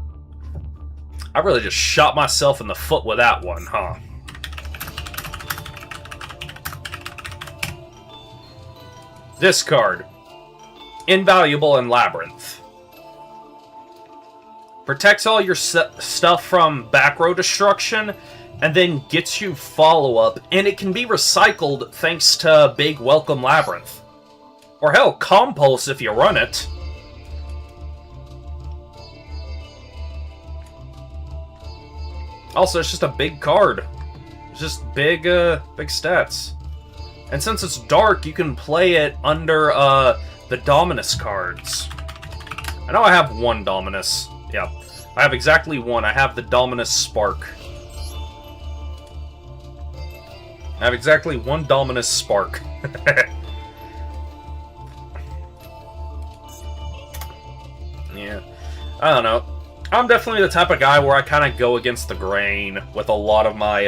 I really just shot myself in the foot with that one, huh? This card. Invaluable in Labyrinth. Protects all your stuff from back row destruction, and then gets you follow-up, and it can be recycled thanks to Big Welcome Labyrinth. Or hell, Compulse if you run it. Also, it's just a big card. It's just big stats. And since it's dark, you can play it under the Dominus cards. I know I have 1 Dominus. Yeah, I have exactly 1. I have the Dominus Spark. I have exactly 1 Dominus Spark. Yeah, I don't know. I'm definitely the type of guy where I kind of go against the grain with a lot of my,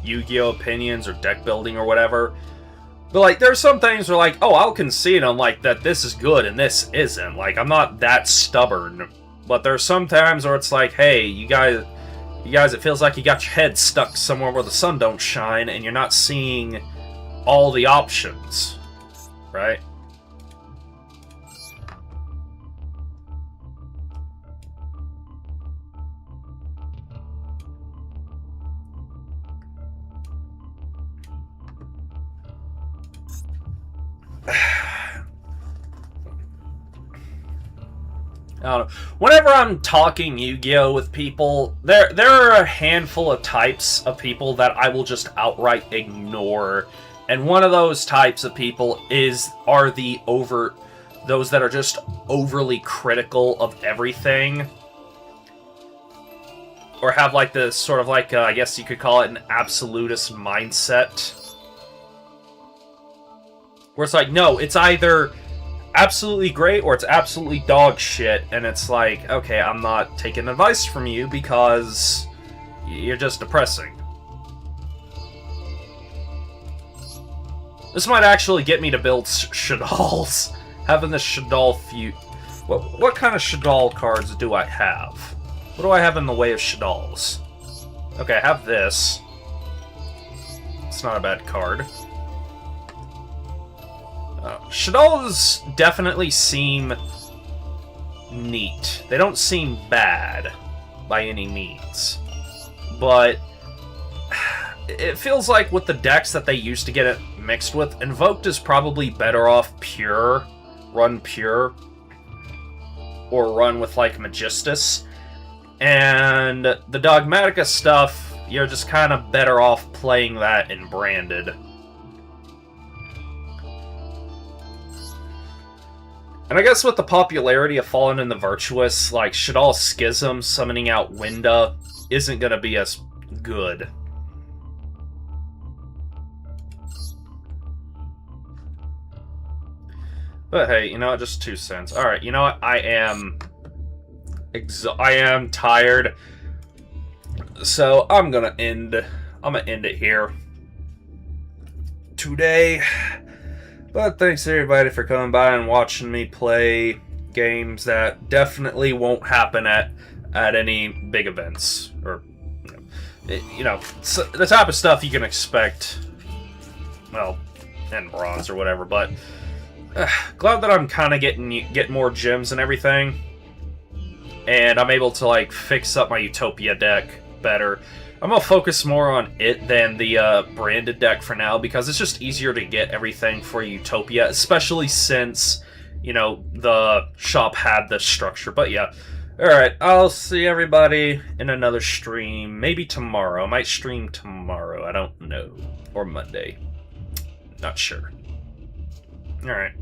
Yu-Gi-Oh! Opinions or deck building or whatever. But, like, there's some things where, like, oh, I'll concede on, like, that this is good and this isn't. Like, I'm not that stubborn. But there's some times where it's like, hey, you guys, You guys, it feels like you got your head stuck somewhere where the sun don't shine, and you're not seeing all the options, right? I don't know. Whenever I'm talking Yu-Gi-Oh with people, there are a handful of types of people that I will just outright ignore, and one of those types of people are those that are just overly critical of everything, or have like this sort of like I guess you could call it an absolutist mindset, where it's like, no, it's either absolutely great or it's absolutely dog shit, and it's like, okay, I'm not taking advice from you because you're just depressing. This might actually get me to build Shaddols. Having the Shaddol feud. What kind of Shaddol cards do I have? What do I have in the way of Shaddols? Okay, I have this. It's not a bad card. Shaddols definitely seem neat. They don't seem bad by any means. But it feels like with the decks that they used to get it mixed with, Invoked is probably better off pure, run pure, or run with like Magistus. And the Dogmatica stuff, you're just kind of better off playing that in Branded. And I guess with the popularity of Fallen and the Virtuous, like, Shaddol Schism summoning out Winda isn't going to be as good. But hey, you know what, just 2 cents. Alright, you know what, I am tired. So I'm gonna end it here today. But thanks everybody for coming by and watching me play games that definitely won't happen at any big events, or the type of stuff you can expect, well, in Bronze or whatever. But glad that I'm kind of getting more gems and everything, and I'm able to like fix up my Utopia deck better. I'm gonna focus more on it than the branded deck for now, because it's just easier to get everything for Utopia, especially since, you know, the shop had the structure. But yeah, alright, I'll see everybody in another stream, maybe tomorrow. I might stream tomorrow, I don't know, or Monday, not sure. Alright.